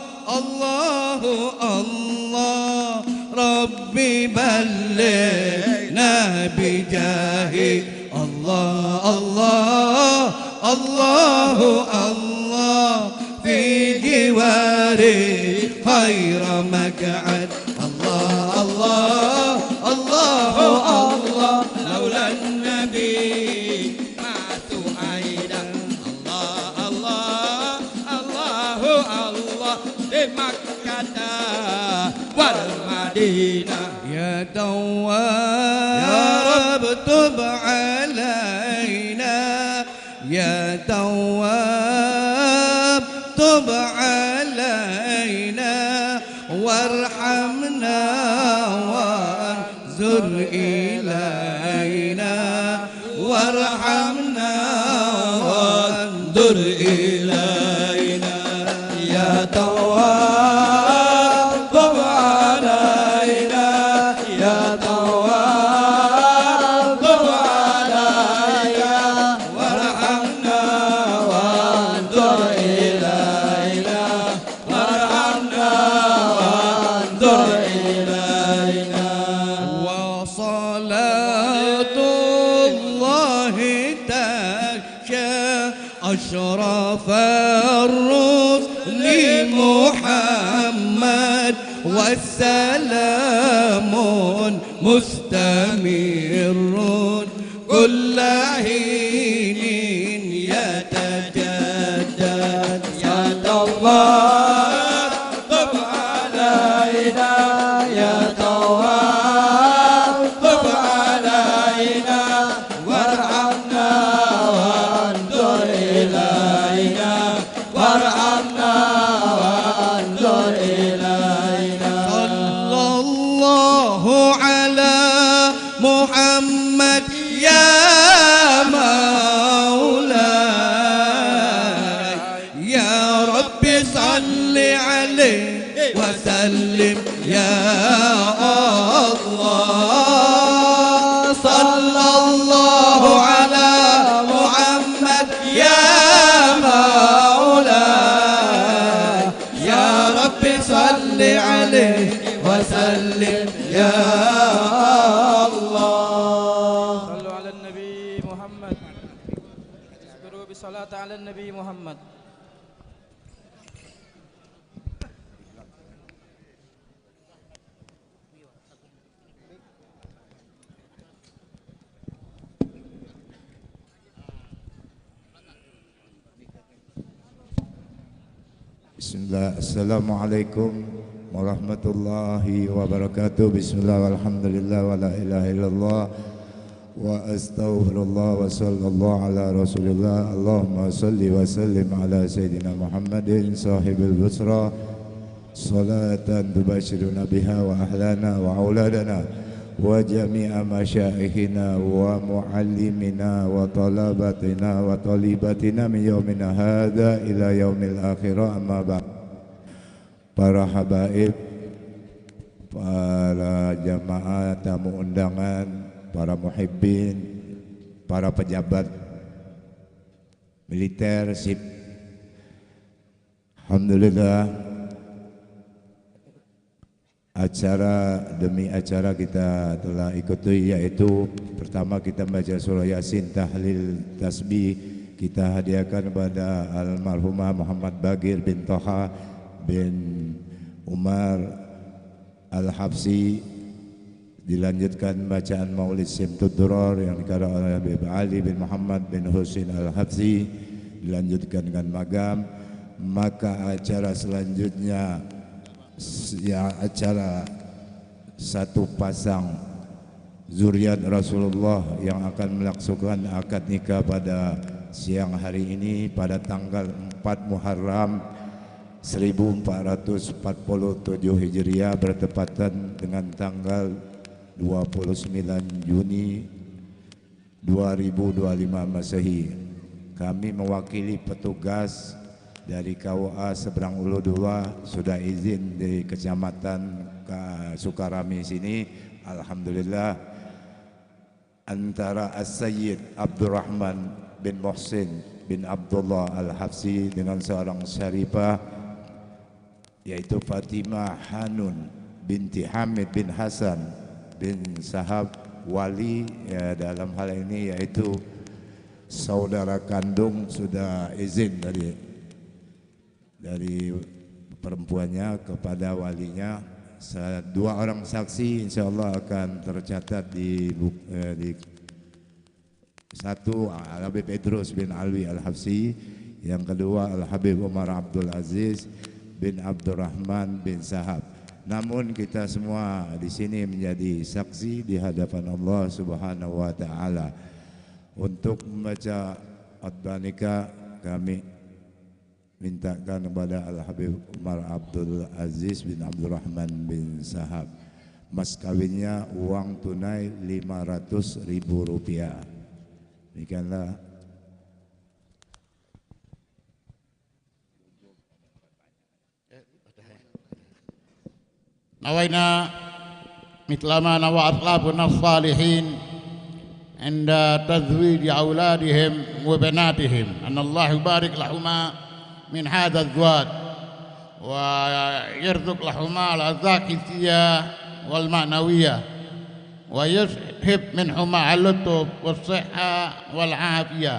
Speaker 6: الله ربي بلغنا بجاهي الله الله الله الله في جواري خير مقعد الله الله الله الله لولا النبي ما سعيدا الله الله الله الله بمكة والمدينة يا تواب يا رب تب علينا يا تواب تب علينا وارحمنا وانظر إلينا وارحمنا وانظر إلينا يا تواب تب علينا يا تواب تب علينا وارحمنا وانظر إلينا وارحمنا وانظر إلينا وصلاة الله تكشى أشرف الرسل محمد والسلام مستمر كل حين يتجدد يا تواب طب علينا يا تواب طب علينا وارحمنا وانظر إلينا وارحمنا وانظر إلينا صلى الله على محمد يا مولاي يا رب صل عليه وسلم يا الله صلى الله على محمد يا مولاي يا رب صل عليه وسلم يا الله
Speaker 14: صلوا على النبي محمد اصبروا بالصلاة على النبي محمد
Speaker 15: Bismillah, Assalamualaikum warahmatullahi wabarakatuh. Bismillah, walhamdulillah, wa la ilaha illallah, wa astaghfirullah, wa sallallahu ala rasulillah. Allahumma salli wa sallim ala Sayyidina Muhammadin sahibil busra, salatan tubashiruna biha wa ahlana wa auladana wa jami'a masyaikhina wa muallimina wa talabatina wa talibatina min yaumina hadha ila yaumil akhirah, amma ba'd. Para habaib, para jamaah tamu undangan, para muhibbin, para pejabat militer, Alhamdulillah, acara demi acara kita telah ikuti, yaitu pertama kita baca surah Yasin, tahlil, tasbih kita hadiahkan kepada almarhumah Muhammad Bagir bin Toha bin Umar Al-Habsi. Dilanjutkan bacaan Maulid Simtud Duror yang dikarang oleh Habib Ali bin Muhammad bin Husin Al-Habsi. Dilanjutkan dengan magam. Maka acara selanjutnya ya acara satu pasang zuriat Rasulullah yang akan melaksanakan akad nikah pada siang hari ini pada tanggal 4 Muharram 1447 Hijriah bertepatan dengan tanggal 29 Juni 2025 Masehi. Kami mewakili petugas dari KUA Seberang Ulu 2 sudah izin di Kecamatan Sukarami sini. Alhamdulillah, antara As-Sayyid Abdurrahman bin Muhsin bin Abdullah Al-Habsi dengan seorang syarifah yaitu Fatimah Hanun binti Hamid bin Hasan bin Sahab Wali, ya, dalam hal ini yaitu saudara kandung sudah izin dari perempuannya kepada walinya. Dua orang saksi insyaallah akan tercatat di satu Al-Habib Idrus bin Alwi Al-Habsi, yang kedua Al-Habib Umar Abdul Aziz bin Abdurrahman bin Sahab. Namun kita semua di sini menjadi saksi di hadapan Allah Subhanahu wa taala. Untuk membaca khutbah nikah kami mintakan kepada Al-Habib Umar Abdul Aziz bin Abdurrahman bin Sahab. Mas kawinnya uang tunai Rp500.000. Demikianlah.
Speaker 4: نوينا مثل ما نوى أسلافنا الصالحين عند تزويج أولادهم وبناتهم أن الله يبارك لهما من هذا الزواج ويرزق لهما الأرزاق الحسية والمعنوية ويسحب منهما اللطف والصحة والعافية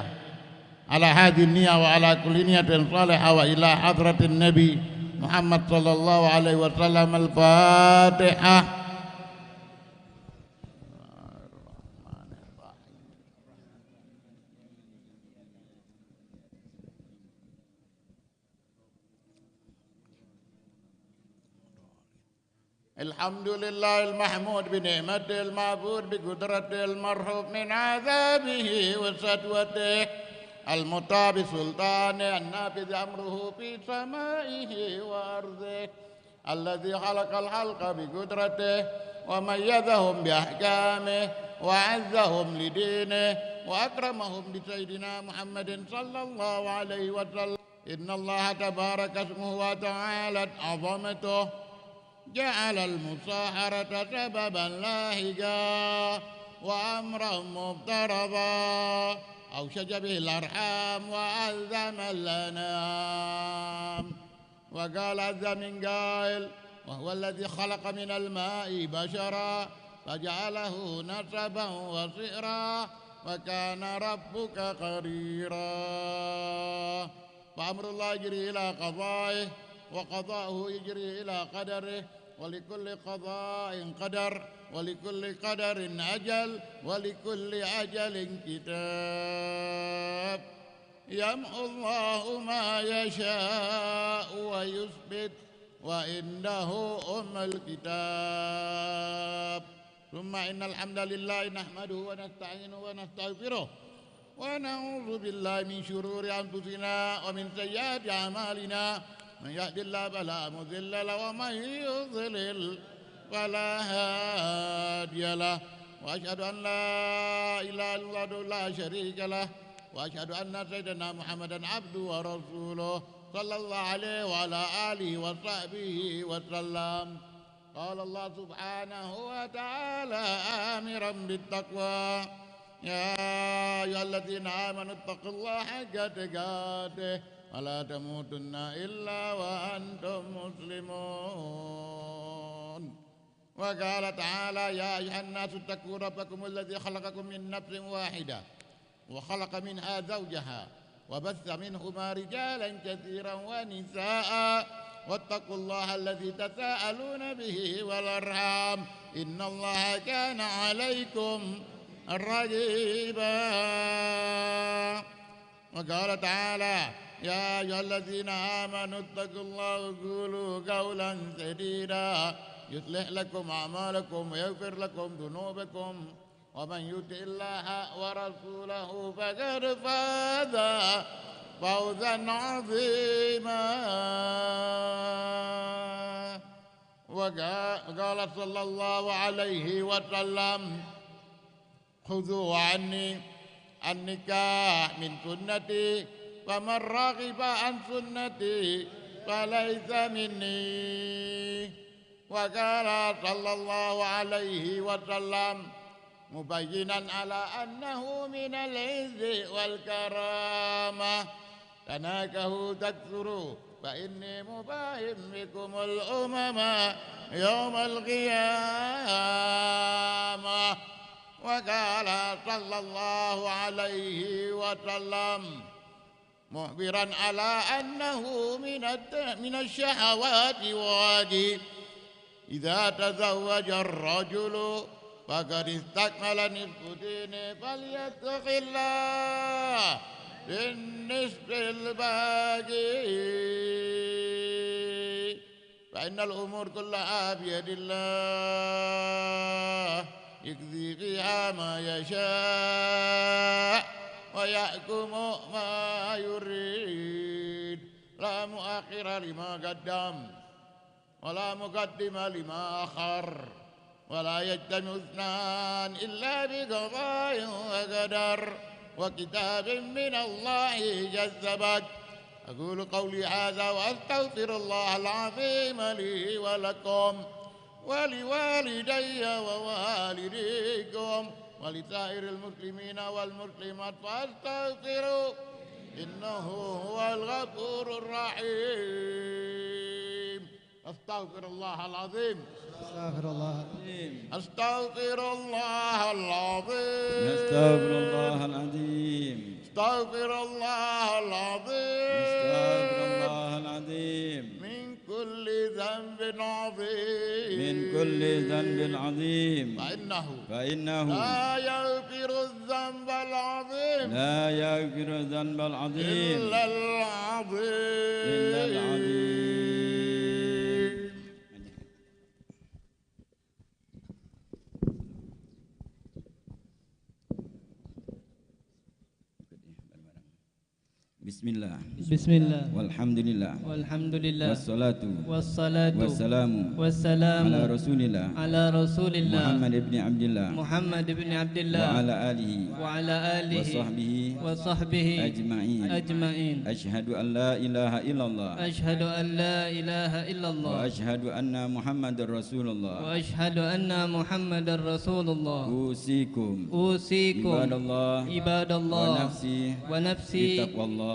Speaker 4: على هذه النية وعلى كل نية صالحة وإلى حضرة النبي محمد صلى الله عليه وسلم الفاتحة. الحمد لله المحمود بنعمته المعبود بقدرته المرحوم من عذابه وسطوته المطاع بسلطانه النافذ أمره في سمائه وأرضه الذي خلق الخلق بقدرته وميزهم بأحكامه وعزهم لدينه وأكرمهم بسيدنا محمد صلى الله عليه وسلم. إن الله تبارك اسمه وتعالى عظمته جعل المصاهرة سببا لاهجا وأمرا مفترضا أوشج به الأرحام وألزم الأنام. وقال عز من قائل وهو الذي خلق من الماء بشرا فجعله نسبا وصئرا وكان ربك قديرا. فأمر الله يجري إلى قضائه وقضاؤه يجري إلى قدره ولكل قضاء قدر ولكل قدر أجل ولكل أجل كتاب. يمحو الله ما يشاء ويثبت وعنده أم الكتاب. ثم إن الحمد لله نحمده ونستعينه ونستغفره ونعوذ بالله من شرور أنفسنا ومن سيئات أعمالنا. من يهد الله فلا مضل له ومن يضلل فلا هادي له. وأشهد أن لا إله إلا الله لا شريك له وأشهد أن سيدنا محمدا عبده ورسوله صلى الله عليه وعلى آله وصحبه وسلم. قال الله سبحانه وتعالى آمرا بالتقوى يا أيها الذين آمنوا اتقوا الله حق تقاته ولا تموتن إلا وأنتم مسلمون. وقال تعالى يا أيها الناس اتقوا ربكم الذي خلقكم من نفس واحدة وخلق منها زوجها وبث منهما رجالا كثيرا ونساء واتقوا الله الذي تساءلون به والأرحام إن الله كان عليكم رقيبا. وقال تعالى يا أيها الذين آمنوا اتقوا الله وقولوا قولا سديدا يصلح لكم أعمالكم ويغفر لكم ذنوبكم ومن يطع الله ورسوله فقد فاز فوزا عظيما. وقال صلى الله عليه وسلم خذوا عني النكاح من سنتي فمن رغب عن سنتي فليس مني. وقال صلى الله عليه وسلم مبينا على أنه من العز والكرامة تناكحوا تكثروا فإني مباين بكم الأمم يوم القيامة. وقال صلى الله عليه وسلم مخبرا على أنه من الشهوات واجب إذا تزوج الرجل فقد استكمل نصف دينه فليتق الله بالنصف الباقي فإن الأمور كلها بيد الله يقضي فيها ما يشاء ويحكم ما يريد لا مؤخر لما قدم ولا مقدم لما أخر ولا يجتمع اثنان إلا بقضاء وقدر وكتاب من الله جذبت. أقول قولي هذا وأستغفر الله العظيم لي ولكم ولوالدي ووالديكم ولسائر المسلمين والمسلمات فاستغفروا إنه هو الغفور الرحيم. أستغفر الله العظيم.
Speaker 9: أستغفر الله العظيم.
Speaker 4: أستغفر الله العظيم.
Speaker 1: أستغفر الله العظيم.
Speaker 4: أستغفر الله العظيم.
Speaker 1: أستغفر الله العظيم.
Speaker 4: من كل ذنب عظيم.
Speaker 1: من كل ذنب عظيم.
Speaker 4: فإنه لا يغفر الذنب العظيم.
Speaker 1: لا يغفر الذنب العظيم
Speaker 4: إلا العظيم.
Speaker 1: إلا العظيم. Bismillah.
Speaker 14: Bismillah.
Speaker 1: Walhamdulillah.
Speaker 14: Walhamdulillah.
Speaker 1: Wassalatu.
Speaker 14: Wassalamu.
Speaker 1: Wassalamu. Ala Rasulillah.
Speaker 14: Ala Rasulillah.
Speaker 1: Muhammad ibn Abdillah.
Speaker 14: Muhammad ibn Abdillah.
Speaker 1: Wa ala alihi.
Speaker 14: Wa ala alihi.
Speaker 1: Wa sahbihi.
Speaker 14: Ajma'in. Ajma'in.
Speaker 1: Ashhadu an la ilaha illallah.
Speaker 14: Ashhadu an la ilaha illallah.
Speaker 1: Wa ashhadu anna Muhammadar Rasulullah.
Speaker 14: Wa ashhadu anna Muhammadar Rasulullah.
Speaker 1: Usikum.
Speaker 14: Ibadallah.
Speaker 1: Wa nafsi.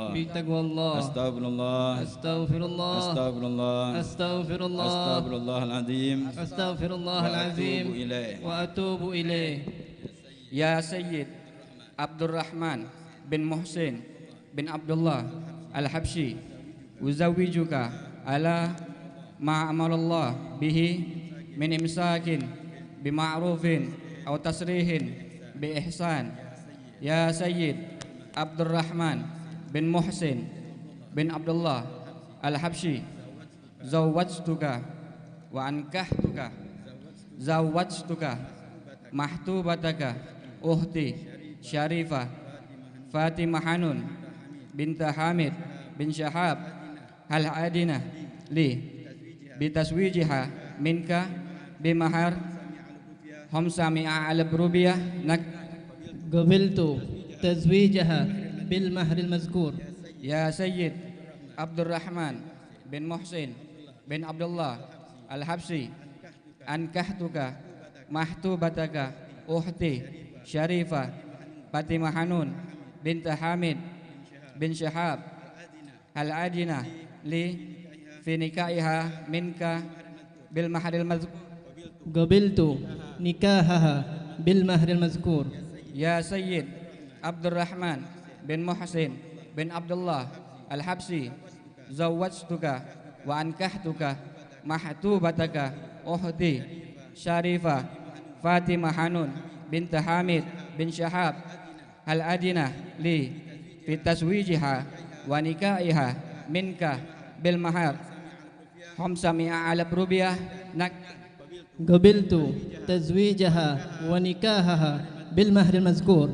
Speaker 14: بتقوى الله.
Speaker 1: أستغفر الله.
Speaker 14: أستغفر الله.
Speaker 1: أستغفر الله.
Speaker 14: أستغفر الله.
Speaker 1: أستغفر الله العظيم.
Speaker 14: أستغفر الله العظيم. وأتوب إليه.
Speaker 16: يا سيد عبد الرحمن بن محسن بن عبد الله الحبشي أزوجك على ما أمر الله به من إمساك بمعروف أو تسريح بإحسان. يا سيد عبد الرحمن بن محسن بن عبد الله الحبشي زوجتك محتوبتك أختي شريفة فاطمة حنون بنت حامد بن شهاب هل أدنى لي بتزويجها منك بمهر 500,000 روبية
Speaker 14: قبلت تزويجها بالمهر المذكور.
Speaker 16: يا سيد عبد الرحمن بن محسن بن عبد الله الحبشي أنكحتك محتوبتك أختي شريفة فاطمة حنون بنت حامد بن شهاب العجنة لي في نكائها منك بالمهر المذكور
Speaker 17: قبلت نكاحها بالمهر المذكور
Speaker 16: يا سيد عبد الرحمن بن محسن بن عبد الله الحبسي زوجتك وأنكحتك محتوبتك أختي شريفة فاطمة حنون بنت حامد بن شهاب الأدنى لي في تزويجها ونكائها منك بالمهر 500,000 rupiah
Speaker 17: قبلت تزويجها ونكاحها بالمهر المذكور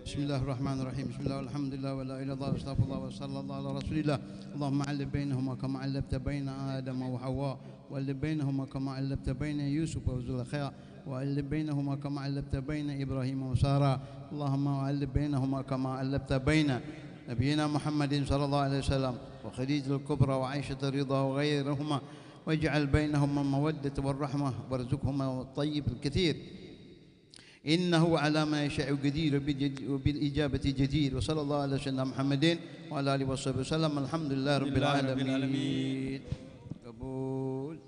Speaker 2: بسم الله الرحمن الرحيم بسم الله والحمد لله ولا اله الا الله واستغفر الله وصلى الله على رسول الله اللهم علق بينهما كما علقت بين ادم وحواء واللف بينهما كما علقت بين يوسف وزليخا واللف بينهما كما علقت بين ابراهيم وساره اللهم علق بينهما كما علقت بين نبينا محمد صلى الله عليه وسلم وخديجة الكبرى وعائشة الرضا وغيرهما واجعل بينهما المودة والرحمة وارزقهما الطيب الكثير إنه على ما يشاء قدير وبالإجابة جدير وصلى الله على سيدنا محمد وعلى آله وصحبه وسلم الحمد لله رب العالمين قبول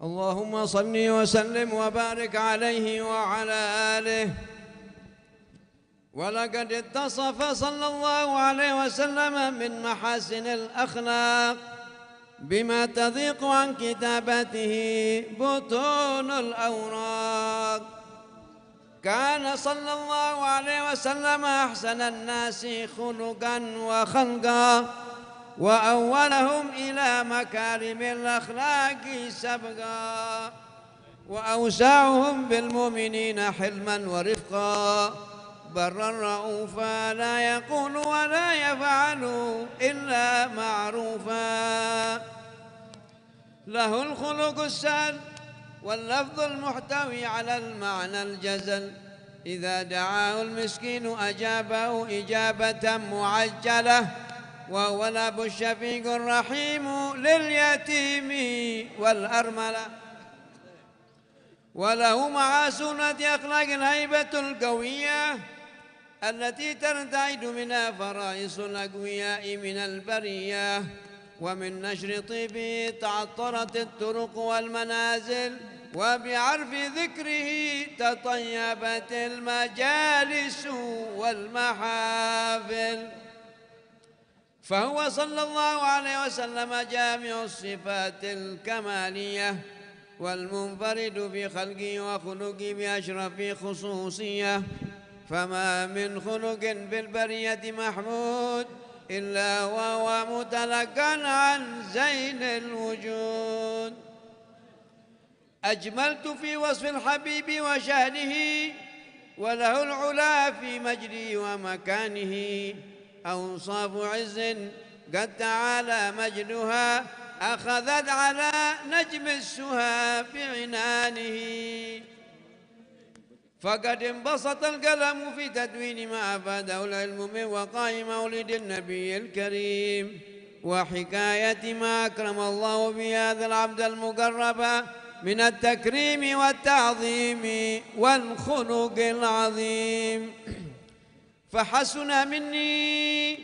Speaker 18: اللهم صل وسلم وبارك عليه وعلى آله. ولقد اتصف صلى الله عليه وسلم من محاسن الأخلاق بما تضيق عن كتابته بطون الأوراق. كان صلى الله عليه وسلم أحسن الناس خلقا وخلقا وأولهم إلى مكارم الأخلاق سبقا وأوسعهم بالمؤمنين حلما ورفقا برا رؤوفا لا يقول ولا يفعل إلا معروفا له الخلق السهل واللفظ المحتوي على المعنى الجزل إذا دعاه المسكين أجابه إجابة معجلة وهو الأب الشفيق الرحيم لليتيم والأرملة. وله مع سنة أخلاق الهيبة القوية التي ترتعد منها فرائص الأقوياء من البرية. ومن نشر طيبه تعطرت الطرق والمنازل وبعرف ذكره تطيبت المجالس والمحافل. فهو صلى الله عليه وسلم جامع الصفات الكمالية والمنفرد بخلقه وخلقه بأشرف خصوصية. فما من خلق في البرية محمود إلا وهو متلقا عن زين الوجود. أجملت في وصف الحبيب وشأنه وله العلا في مجده ومكانه. أوصاف عز قد تعالى مجدها أخذت على نجم السها بعنانه. فقد انبسط القلم في تدوين ما أفاده العلم من وقاء مولد النبي الكريم وحكاية ما أكرم الله بهذا العبد المقرب من التكريم والتعظيم والخلق العظيم. فحسن مني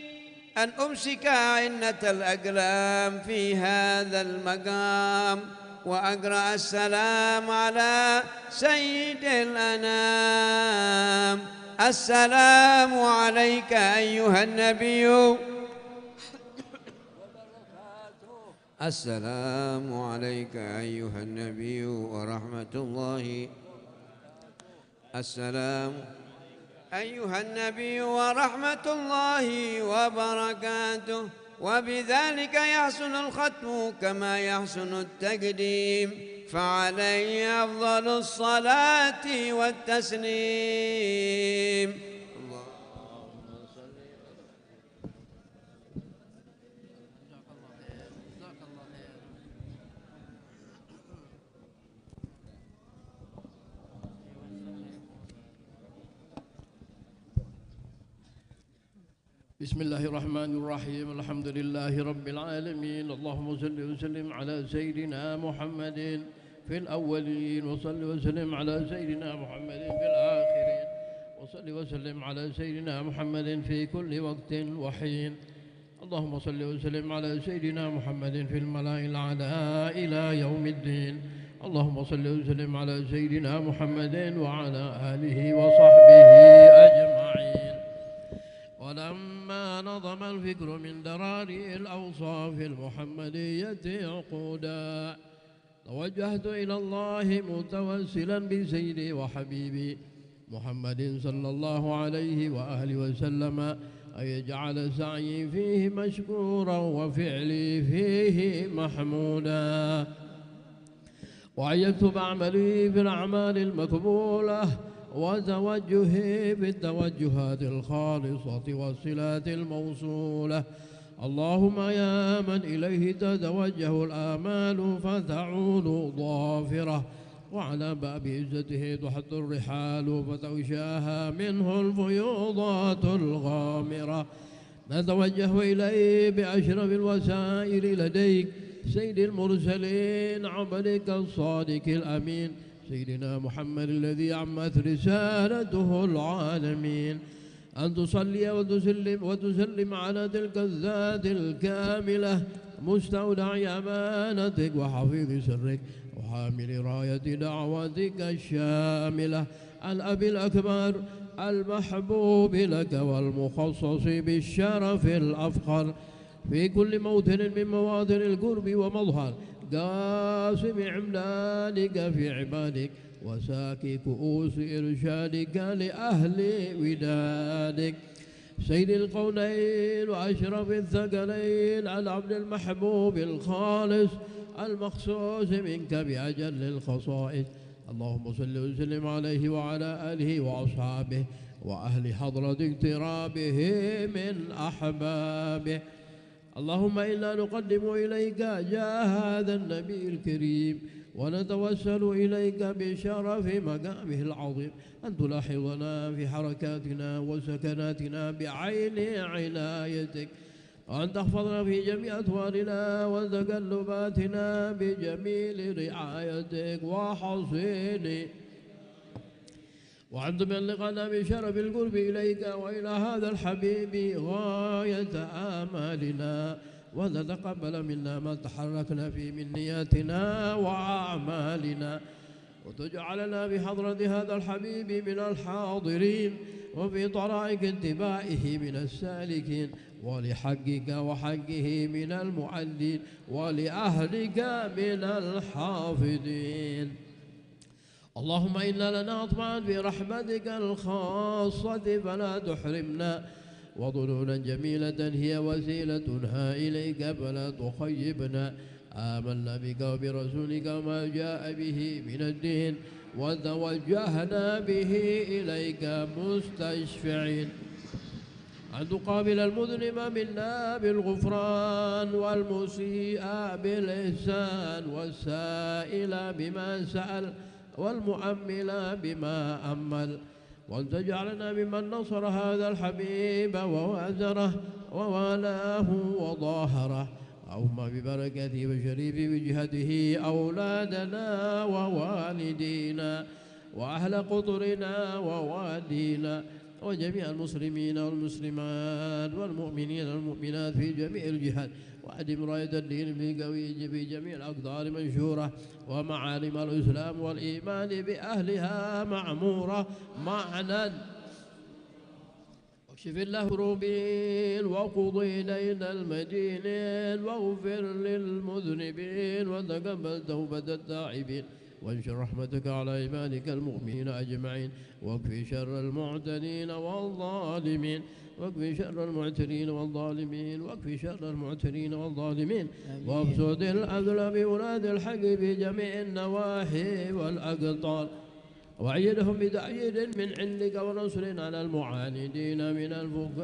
Speaker 18: أن أمسك عنة الأقلام في هذا المقام وأقرأ السلام على سيد الأنام. السلام عليك أيها النبي السلام عليك أيها النبي ورحمة الله. السلام أيها النبي ورحمة الله وبركاته. وبذلك يحسن الختم كما يحسن التقديم، فعليه أفضل الصلاة والتسليم.
Speaker 19: بسم الله الرحمن الرحيم. الحمد لله رب العالمين. اللهم صل وسلم على سيدنا محمد في الأولين، وصل وسلم على سيدنا محمد في الآخرين، وصل وسلم على سيدنا محمد في كل وقت وحين. اللهم صل وسلم على سيدنا محمد في الملأ الأعلى إلى يوم الدين. اللهم صل وسلم على سيدنا محمد وعلى آله وصحبه أجمعين. ولما نظم الفكر من دراري الأوصاف المحمدية عقودا، توجهت إلى الله متوسلا بسيدي وحبيبي محمد صلى الله عليه وآله وسلم أن يجعل سعيي فيه مشكورا وفعلي فيه محمودا، وأن يكتب عملي في الأعمال المقبولة، وتوجهي بالتوجهات الخالصة والصلات الموصولة. اللهم يا من إليه تتوجه الآمال فتعود ضافرة، وعلى باب عزته تحط الرحال فتغشاها منه الفيوضات الغامرة. نتوجه إليه بأشرف الوسائل لديك سيد المرسلين عبدك الصادق الأمين سيدنا محمد الذي عمت رسالته العالمين، أن تصلي وتسلم على تلك الذات الكاملة مستودع أمانتك وحفيظ سرك وحامل راية دعوتك الشاملة، الأب الأكبر المحبوب لك والمخصص بالشرف الأفخر في كل موطن من مواطن القرب ومظهر قاسم عملانك في عبادك وساكي كؤوس إرشادك لأهل ودادك. سيد القونين وأشرف الثقلين العبد المحبوب الخالص المخصوص منك بأجل الخصائص. اللهم صل وسلم عليه وعلى آله وأصحابه وأهل حضرة اقترابه من أحبابه. اللهم إنا نقدم إليك جاه هذا النبي الكريم، ونتوسل إليك بشرف مقامه العظيم أن تلاحظنا في حركاتنا وسكناتنا بعين عنايتك، وأن تحفظنا في جميع أطوارنا وتقلباتنا بجميل رعايتك وحصين، وأن تبلغنا بشرف القرب إليك وإلى هذا الحبيب غاية آمالنا، وتتقبل منا ما تحركنا فيه من نياتنا وأعمالنا، وتجعلنا بحضرة هذا الحبيب من الحاضرين، وفي طرائق اتباعه من السالكين، ولحقك وحقه من المعلين، ولأهلك من الحافظين. اللهم إنا لنطمع في رحمتك الخاصة فلا تحرمنا، وظنونا جميلة هي وسيلتنا إليك فلا تخيبنا. آمنا بك وبرسولك وما جاء به من الدين، وتوجهنا به إليك مستشفعين أن تقابل المذنب منا بالغفران، والمسيء بالإحسان، والسائل بما سأل، والمؤمل بما أمل، وأن تجعلنا ممن نصر هذا الحبيب ووازره ووالاه وظاهره. اللهم ببركته وشريف وجهته أولادنا ووالدينا وأهل قطرنا ووالدينا وجميع المسلمين والمسلمات والمؤمنين والمؤمنات في جميع الجهات، وأدم راية الدين في جميع الأقطار منشورة، ومعالم الإسلام والإيمان بأهلها معمورة معنا. واكشف الله كروبين وقضي دين المدينين، واغفر للمذنبين وتقبل توبة التائبين، وانشر رحمتك على عبادك المؤمنين أجمعين واكفي شر المعتدين والظالمين واكفي شر المعتدين والظالمين واكفي شر المعتدين والظالمين وابسط العدل بولاد الحق في جميع النواحي والأقطار وأيدهم بتأييد من عندك ونصر على المعاندين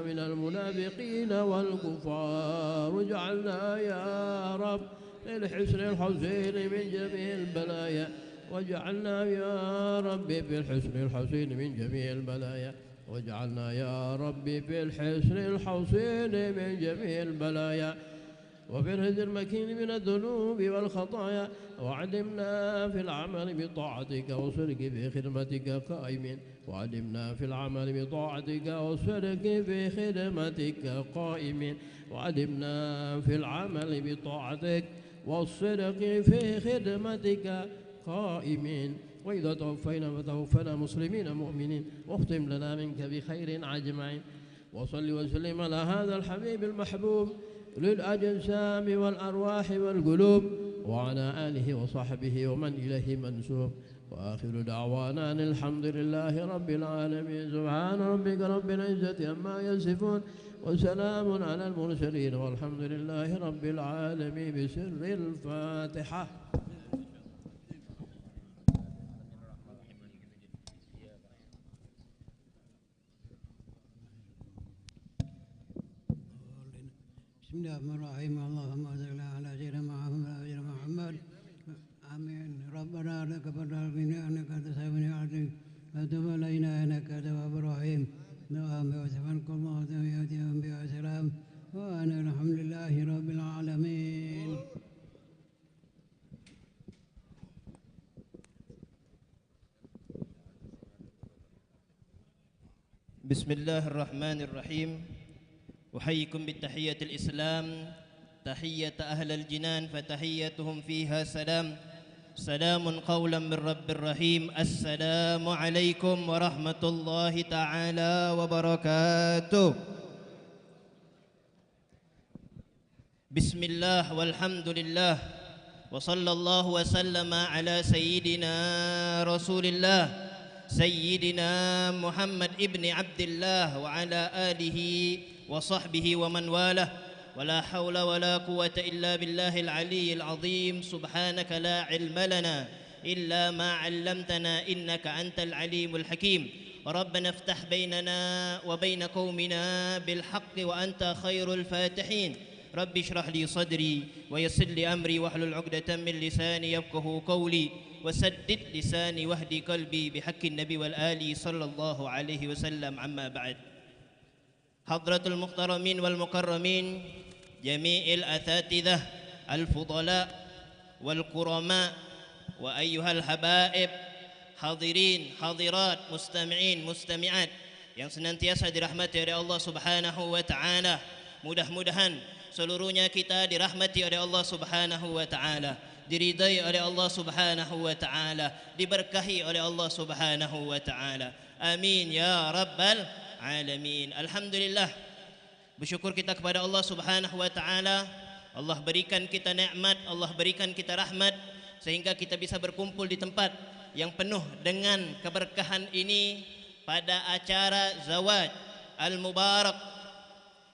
Speaker 19: من المنافقين والكفار واجعلنا يا رب للحسن الحسين من جميع البلايا واجعلنا يا ربي بالحسن الحسين من جميع البلايا واجعلنا يا ربي بالحسن الحسين من جميع البلايا وفي الهدى المكين من الذنوب والخطايا وعلمنا في العمل بطاعتك والصدق في خدمتك قائمين وعلمنا في العمل بطاعتك والصدق في خدمتك قائمين وعلمنا في العمل بطاعتك والصدق في خدمتك قائمين وإذا توفينا فتوفنا مسلمين مؤمنين واختم لنا منك بخير أجمعين وصل وسلم على هذا الحبيب المحبوب للأجسام والأرواح والقلوب وعلى آله وصحبه ومن إليه منسوب وآخر دعوانا أن الحمد لله رب العالمين سبحان ربك رب العزة عما يصفون وسلام على المرسلين والحمد لله رب العالمين بسر الفاتحة.
Speaker 3: بسم الله الرحمن الرحيم اللهم صل على سيدنا محمد آمين ربنا لك فضلنا أنك أنت السميع العليم وتب علينا إنك التواب الرحيم نعم وسبحانك الله وتحياتي وأنبياء السلام وأنا الحمد لله رب العالمين.
Speaker 20: بسم الله الرحمن الرحيم أحييكم بالتحية الإسلام تحية أهل الجنان فتحيتهم فيها سلام سلام قولا من رب الرحيم السلام عليكم ورحمة الله تعالى وبركاته. بسم الله والحمد لله وصلى الله وسلم على سيدنا رسول الله سيدنا محمد ابن عبد الله وعلى آله وصحبه ومن والاه ولا حول ولا قوة إلا بالله العلي العظيم سبحانك لا علم لنا إلا ما علمتنا إنك أنت العليم الحكيم ربنا افتح بيننا وبين قومنا بالحق وأنت خير الفاتحين رب اشرح لي صدري ويسر لي أمري واحلل عقدة من لساني يفقه قولي وسدد لساني واهدي قلبي بحق النبي والآل صلى الله عليه وسلم عما بعد. حضرة المحترمين والمكرمين جميع الأساتذة الفضلاء والكرماء وأيها الحبائب حاضرين حاضرات مستمعين مستمعات yang senantiasa dirahmati oleh Allah Subhanahu wa taala. Mudah-mudahan seluruhnya kita dirahmati oleh Allah Subhanahu wa taala, diridai oleh Allah Subhanahu wa taala, diberkahi oleh Allah Subhanahu wa taala. Amin ya rabbal alamin. Alhamdulillah, bersyukur kita kepada Allah Subhanahu wa taala. Allah berikan kita nikmat, Allah berikan kita rahmat sehingga kita bisa berkumpul di tempat yang penuh dengan keberkahan ini pada acara zawaj al-mubarak.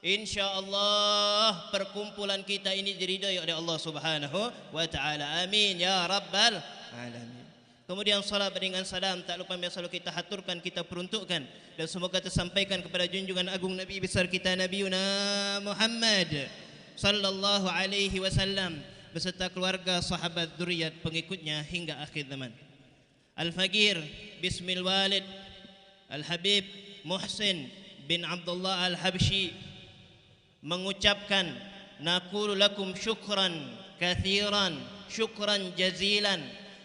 Speaker 20: InsyaAllah perkumpulan kita ini diridai oleh Allah Subhanahu wa taala. Amin ya rabbal alamin. Kemudian salat dengan salam tak lupa yang selalu kita haturkan, kita peruntukkan dan semoga tersampaikan kepada junjungan agung Nabi besar kita Nabiuna Muhammad sallallahu alaihi wasallam beserta keluarga, sahabat, zuriat, pengikutnya hingga akhir zaman. Al-Faqir Bismil Walid Al-Habib Muhsin bin Abdullah Al-Habshi mengucapkan naqulu lakum syukran kathiran syukran jazilan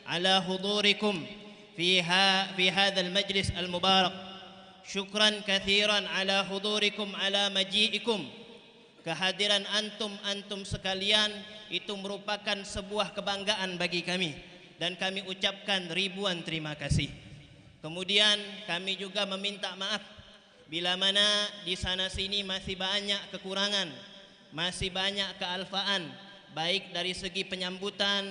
Speaker 20: ala hudurikum fi hadha al-majlis al-mubarak. Syukran kathiran ala hudurikum ala maji'ikum. Kehadiran antum sekalian itu merupakan sebuah kebanggaan bagi kami dan kami ucapkan ribuan terima kasih. Kemudian kami juga meminta maaf bila mana di sana sini masih banyak kekurangan, masih banyak kealfaan baik dari segi penyambutan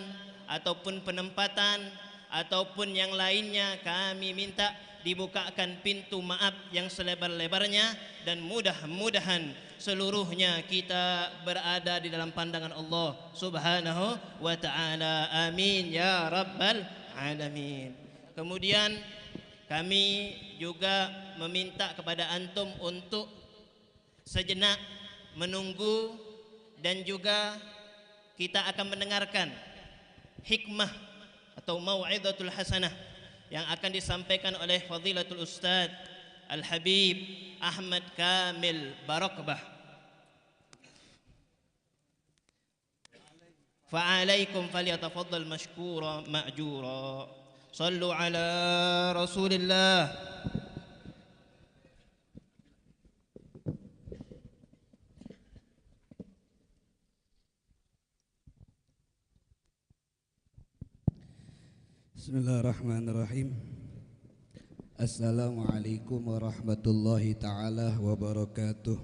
Speaker 20: ataupun penempatan ataupun yang lainnya, kami minta dibukakan pintu maaf yang selebar-lebarnya, dan mudah-mudahan seluruhnya kita berada di dalam pandangan Allah Subhanahu wa ta'ala. Amin ya rabbal alamin. Kemudian kami juga meminta kepada antum untuk sejenak menunggu, dan juga kita akan mendengarkan hikmah atau mau'izatul hasanah yang akan disampaikan oleh Fadilatul Ustaz Al-Habib Ahmad Kamil Barakbah. Fa'alaikum falyatafaddal mashkura ma'jura. Sallu ala Rasulillah.
Speaker 6: Bismillahirrahmanirrahim. Assalamualaikum warahmatullahi ta'ala wabarakatuh.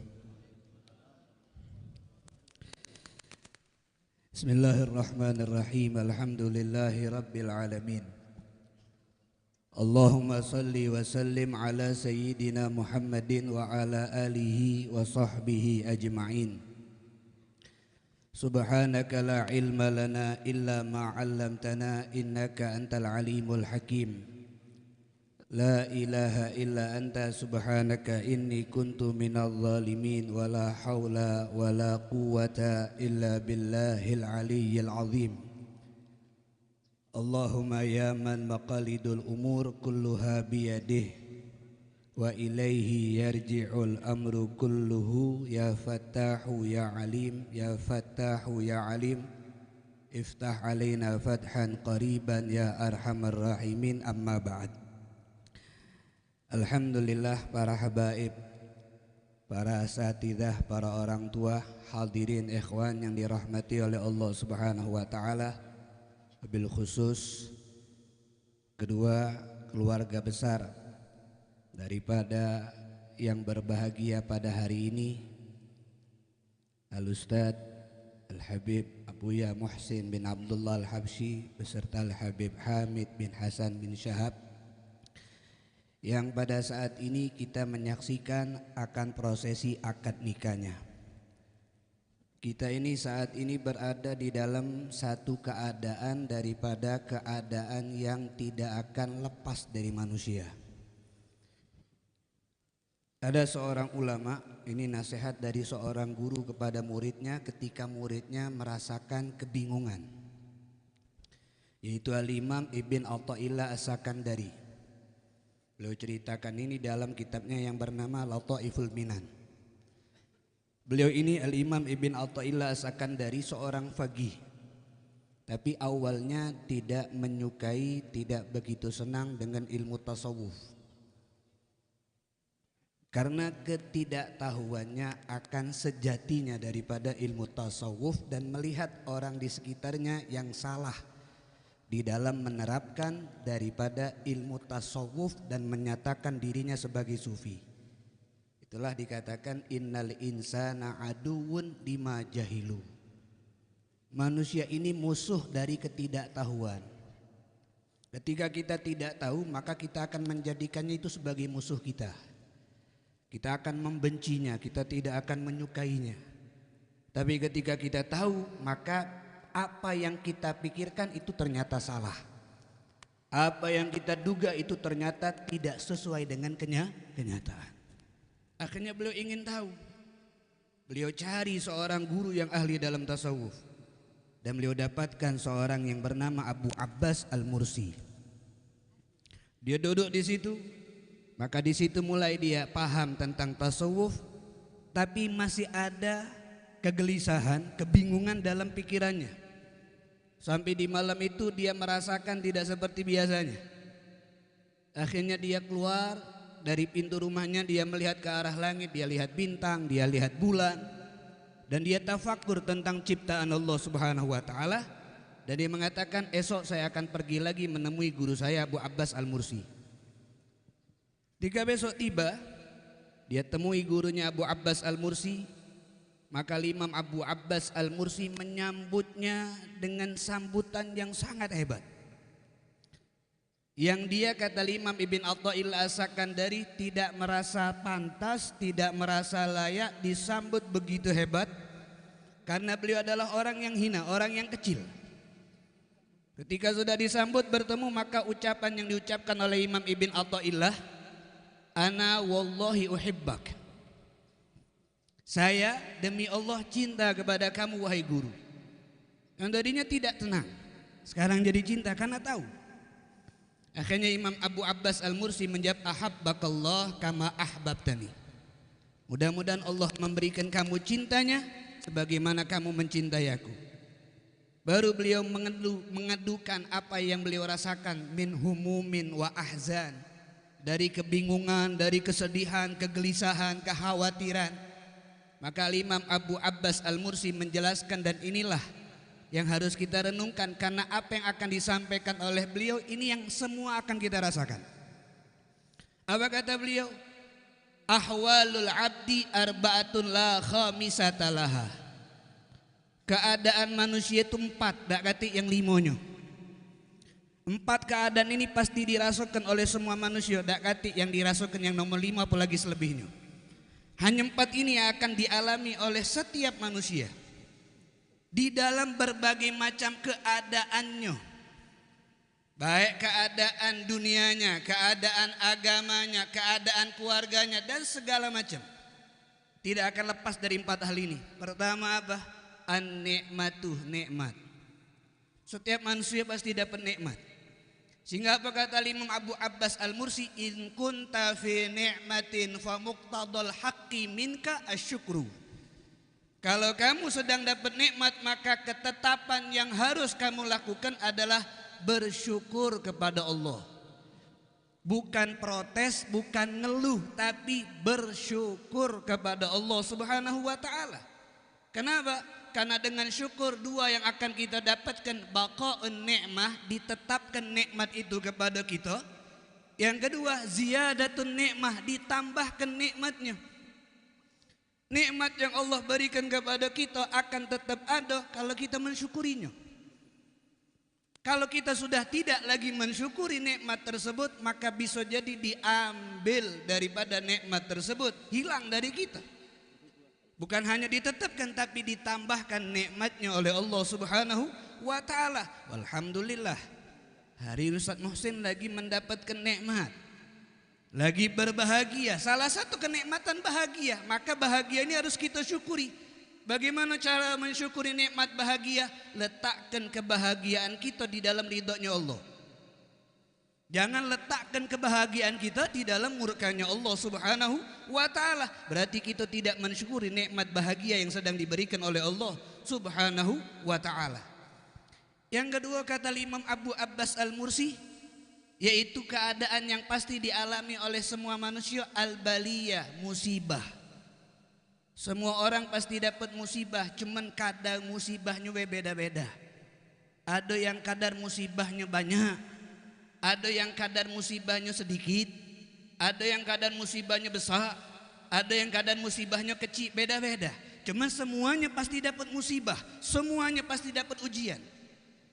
Speaker 6: Bismillahirrahmanirrahim. Alhamdulillahi rabbil alamin. Allahumma salli wa sallim ala sayyidina Muhammadin wa ala alihi wa sahbihi ajma'in. Subhanaka la ilma lana illa ma 'allamtana innaka antal alimul hakim. La ilaha illa anta subhanaka inni kuntu minadh dhalimin wa la haula wa la quwwata illa billahil aliyyil azim. Allahumma ya man maqalidul umur kulluha biyadihi wa ilaihi yarji'ul amru kulluhu. Ya fattahu ya alim, ya fattahu ya alim, iftah alaina fathan qariban ya arhamar rahimin. Amma ba'd. Alhamdulillah, para habaib, para asatidzah, para orang tua, hadirin ikhwan yang dirahmati oleh Allah Subhanahu wa taala, wabil khusus kedua keluarga besar daripada yang berbahagia pada hari ini, Al-Ustaz Al-Habib Abuya Muhsin bin Abdullah Al-Habsyi beserta Al-Habib Hamid bin Hasan bin Syahab, yang pada saat ini kita menyaksikan akan prosesi akad nikahnya. Kita ini saat ini berada di dalam satu keadaan daripada keadaan yang tidak akan lepas dari manusia. Ada seorang ulama, ini nasihat dari seorang guru kepada muridnya ketika muridnya merasakan kebingungan, yaitu Al-Imam Ibn Atha'illah As-Sakandari. Beliau ceritakan ini dalam kitabnya yang bernama Lataiful Minan. Beliau ini Al-Imam Ibn Atha'illah As-Sakandari seorang faqih, tapi awalnya tidak menyukai, tidak begitu senang dengan ilmu tasawuf, karena ketidaktahuannya akan sejatinya daripada ilmu tasawuf dan melihat orang di sekitarnya yang salah di dalam menerapkan daripada ilmu tasawuf dan menyatakan dirinya sebagai sufi. Itulah dikatakan innal insana aduwwun lima jahilu. Manusia ini musuh dari ketidaktahuan. Ketika kita tidak tahu, maka kita akan menjadikannya itu sebagai musuh kita. Kita akan membencinya, kita tidak akan menyukainya. Tapi ketika kita tahu, maka apa yang kita pikirkan itu ternyata salah. Apa yang kita duga itu ternyata tidak sesuai dengan kenyataan. Akhirnya beliau ingin tahu. Beliau cari seorang guru yang ahli dalam tasawuf, dan beliau dapatkan seorang yang bernama Abu Abbas Al-Mursi. Dia duduk di situ, maka di situ mulai dia paham tentang tasawuf, tapi masih ada kegelisahan, kebingungan dalam pikirannya. Sampai di malam itu dia merasakan tidak seperti biasanya. Akhirnya dia keluar dari pintu rumahnya, dia melihat ke arah langit, dia lihat bintang, dia lihat bulan, dan dia tafakur tentang ciptaan Allah Subhanahu wa taala. Dan dia mengatakan, esok saya akan pergi lagi menemui guru saya Abu Abbas Al-Mursi. Ketika besok tiba, dia temui gurunya Abu Abbas Al-Mursi. Maka Imam Abu Abbas Al-Mursi menyambutnya dengan sambutan yang sangat hebat. yang dia kata Imam Ibn Atha'illah As-Sakandari tidak merasa pantas, tidak merasa layak disambut begitu hebat karena beliau adalah orang yang hina, orang yang kecil. Ketika sudah disambut bertemu, maka ucapan yang diucapkan oleh Imam Ibn Atha'illah, ana wallahi uhibbak, saya demi Allah cinta kepada kamu wahai guru. Yang tadinya tidak tenang, sekarang jadi cinta karena tahu. Akhirnya Imam Abu Abbas Al-Mursi menjawab, ahabbakallah kama ahbabtani, mudah-mudahan Allah memberikan kamu cintanya sebagaimana kamu mencintai aku. Baru beliau mengadukan apa yang beliau rasakan min humumin wa ahzan, dari kebingungan, dari kesedihan, kegelisahan, kekhawatiran. Maka Imam Abu Abbas Al-Mursi menjelaskan, dan inilah yang harus kita renungkan, karena apa yang akan disampaikan oleh beliau ini yang semua akan kita rasakan. Apa kata beliau? Ahwalul abdi arba'atun la khamisata laha. Keadaan manusia itu 4, tak kati yang 5-nya. 4 keadaan ini pasti dirasakan oleh semua manusia, tak kati yang dirasakan yang nomor 5 apalagi selebihnya. Hanya 4 ini yang akan dialami oleh setiap manusia di dalam berbagai macam keadaannya, baik keadaan dunianya, keadaan agamanya, keadaan keluarganya, dan segala macam. Tidak akan lepas dari 4 hal ini. Pertama apa? An-ni'matu, nikmat. Setiap manusia pasti dapat nikmat. Sehingga apa kata Imam Abu Abbas Al-Mursi, in kunta fi ni'matin fa muqtadal haqqi minka asyukru. Kalau kamu sedang dapat nikmat, maka ketetapan yang harus kamu lakukan adalah bersyukur kepada Allah. Bukan protes, bukan ngeluh, tapi bersyukur kepada Allah Subhanahu wa taala. Kenapa? Karena dengan syukur 2 yang akan kita dapatkan, baqa'un ni'mah, ditetapkan nikmat itu kepada kita. Yang kedua, ziyadatun ni'mah, ditambahkan nikmatnya. Nikmat yang Allah berikan kepada kita akan tetap ada kalau kita mensyukurinya. Kalau kita sudah tidak lagi mensyukuri nikmat tersebut, maka bisa jadi diambil daripada nikmat tersebut, hilang dari kita. Bukan hanya ditetapkan, tapi ditambahkan nikmatnya oleh Allah Subhanahu wa taala. Walhamdulillah, hari Ustaz Muhsin lagi mendapatkan nikmat, lagi berbahagia. Salah satu kenikmatan bahagia, maka bahagia ini harus kita syukuri. Bagaimana cara mensyukuri nikmat bahagia? Letakkan kebahagiaan kita di dalam ridhonya Allah. Jangan letakkan kebahagiaan kita di dalam murkanya Allah Subhanahu wa taala. Berarti kita tidak mensyukuri nikmat bahagia yang sedang diberikan oleh Allah Subhanahu wa taala. Yang kedua kata Imam Abu Abbas Al-Mursi, yaitu keadaan yang pasti dialami oleh semua manusia, al-baliyah, musibah. Semua orang pasti dapat musibah, cuman kadar musibahnya beda-beda. Ada yang kadar musibahnya banyak, ada yang kadar musibahnya sedikit, ada yang kadar musibahnya besar, ada yang kadar musibahnya kecil, beda-beda. Cuma semuanya pasti dapat musibah, semuanya pasti dapat ujian.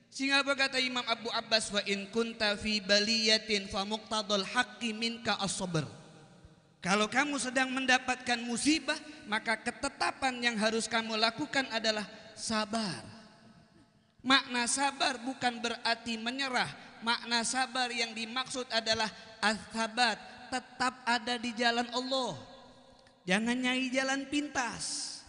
Speaker 6: Sehingga apa kata Imam Abu Abbas, wa in kunta fi baliyatin fa muqtadal haqqi minka as-sabr. Kalau kamu sedang mendapatkan musibah, maka ketetapan yang harus kamu lakukan adalah sabar. Makna sabar bukan berarti menyerah. Makna sabar yang dimaksud adalah as-sabat, tetap ada di jalan Allah. Jangan nyari jalan pintas.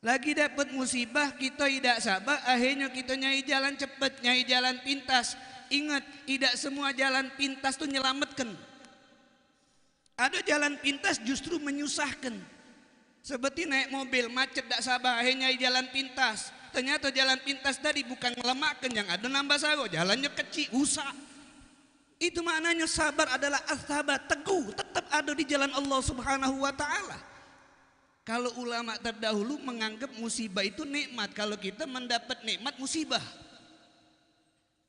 Speaker 6: Lagi dapat musibah kita tidak sabar, akhirnya kita nyari jalan cepat, nyari jalan pintas. Ingat, tidak semua jalan pintas itu menyelamatkan. Ada jalan pintas justru menyusahkan. Seperti naik mobil macet tidak sabar, akhirnya nyari jalan pintas. Ternyata jalan pintas tadi bukan melemakkan, yang ada nambah sago, jalannya kecil, usah. Itu maknanya sabar adalah as-sabat, teguh, tetap ada di jalan Allah Subhanahu wa taala. Kalau ulama terdahulu menganggap musibah itu nikmat, kalau kita mendapat nikmat musibah.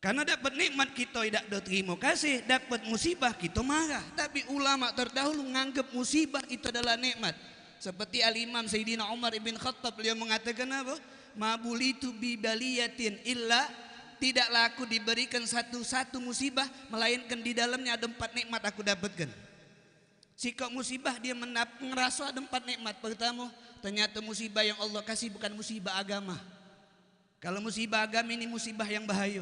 Speaker 6: Karena dapat nikmat kita tidak terima kasih, dapat musibah kita marah. Tapi ulama terdahulu menganggap musibah itu adalah nikmat. Seperti Al-Imam Sayyidina Umar ibn Khattab, beliau mengatakan apa? Ma bulitu bi baliyatin illa
Speaker 21: tidaklah aku diberikan satu musibah, melainkan di dalamnya ada 4 nikmat aku dapatkan. Sikap musibah dia ngerasa ada 4 nikmat. Pertama, ternyata musibah yang Allah kasih bukan musibah agama. Kalau musibah agama ini musibah yang bahaya.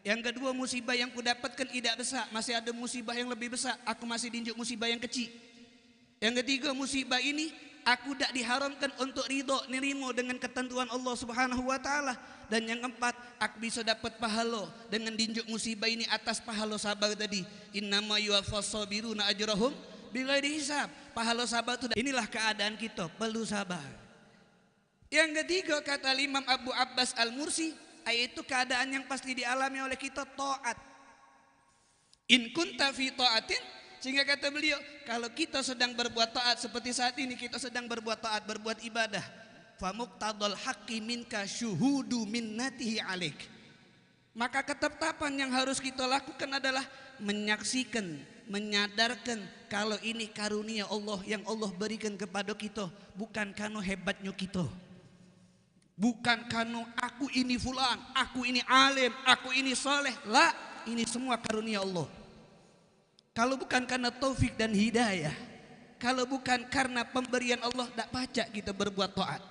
Speaker 21: Yang kedua, musibah yang ku dapatkan tidak besar, masih ada musibah yang lebih besar, aku masih diinjak musibah yang kecil. Yang ketiga, musibah ini aku tidak diharamkan untuk ridho nerimo dengan ketentuan Allah Subhanahu wa taala. Dan yang keempat, aku bisa dapat pahala dengan dinjuk musibah ini atas pahala sabar tadi. Innama yuwaffas sabiruna ajrahum bighairi hisab. Pahala sabar itu, inilah keadaan kita, perlu sabar. Yang ketiga, kata Imam Abu Abbas Al-Mursi, yaitu keadaan yang pasti dialami oleh kita, taat. In kunta fi taatin, sehingga kata beliau, kalau kita sedang berbuat taat seperti saat ini, kita sedang berbuat taat, berbuat ibadah, famuqtadal haqqi minka syuhudu minnatihi alaik, maka ketetapan yang harus kita lakukan adalah menyaksikan, menyadarkan kalau ini karunia Allah yang Allah berikan kepada kita, bukan karena hebatnya kita, bukan karena aku ini fulan, aku ini alim, aku ini soleh. La, ini semua karunia Allah. Kalau bukan karena taufik dan hidayah, kalau bukan karena pemberian Allah, tidak pacak kita berbuat taat.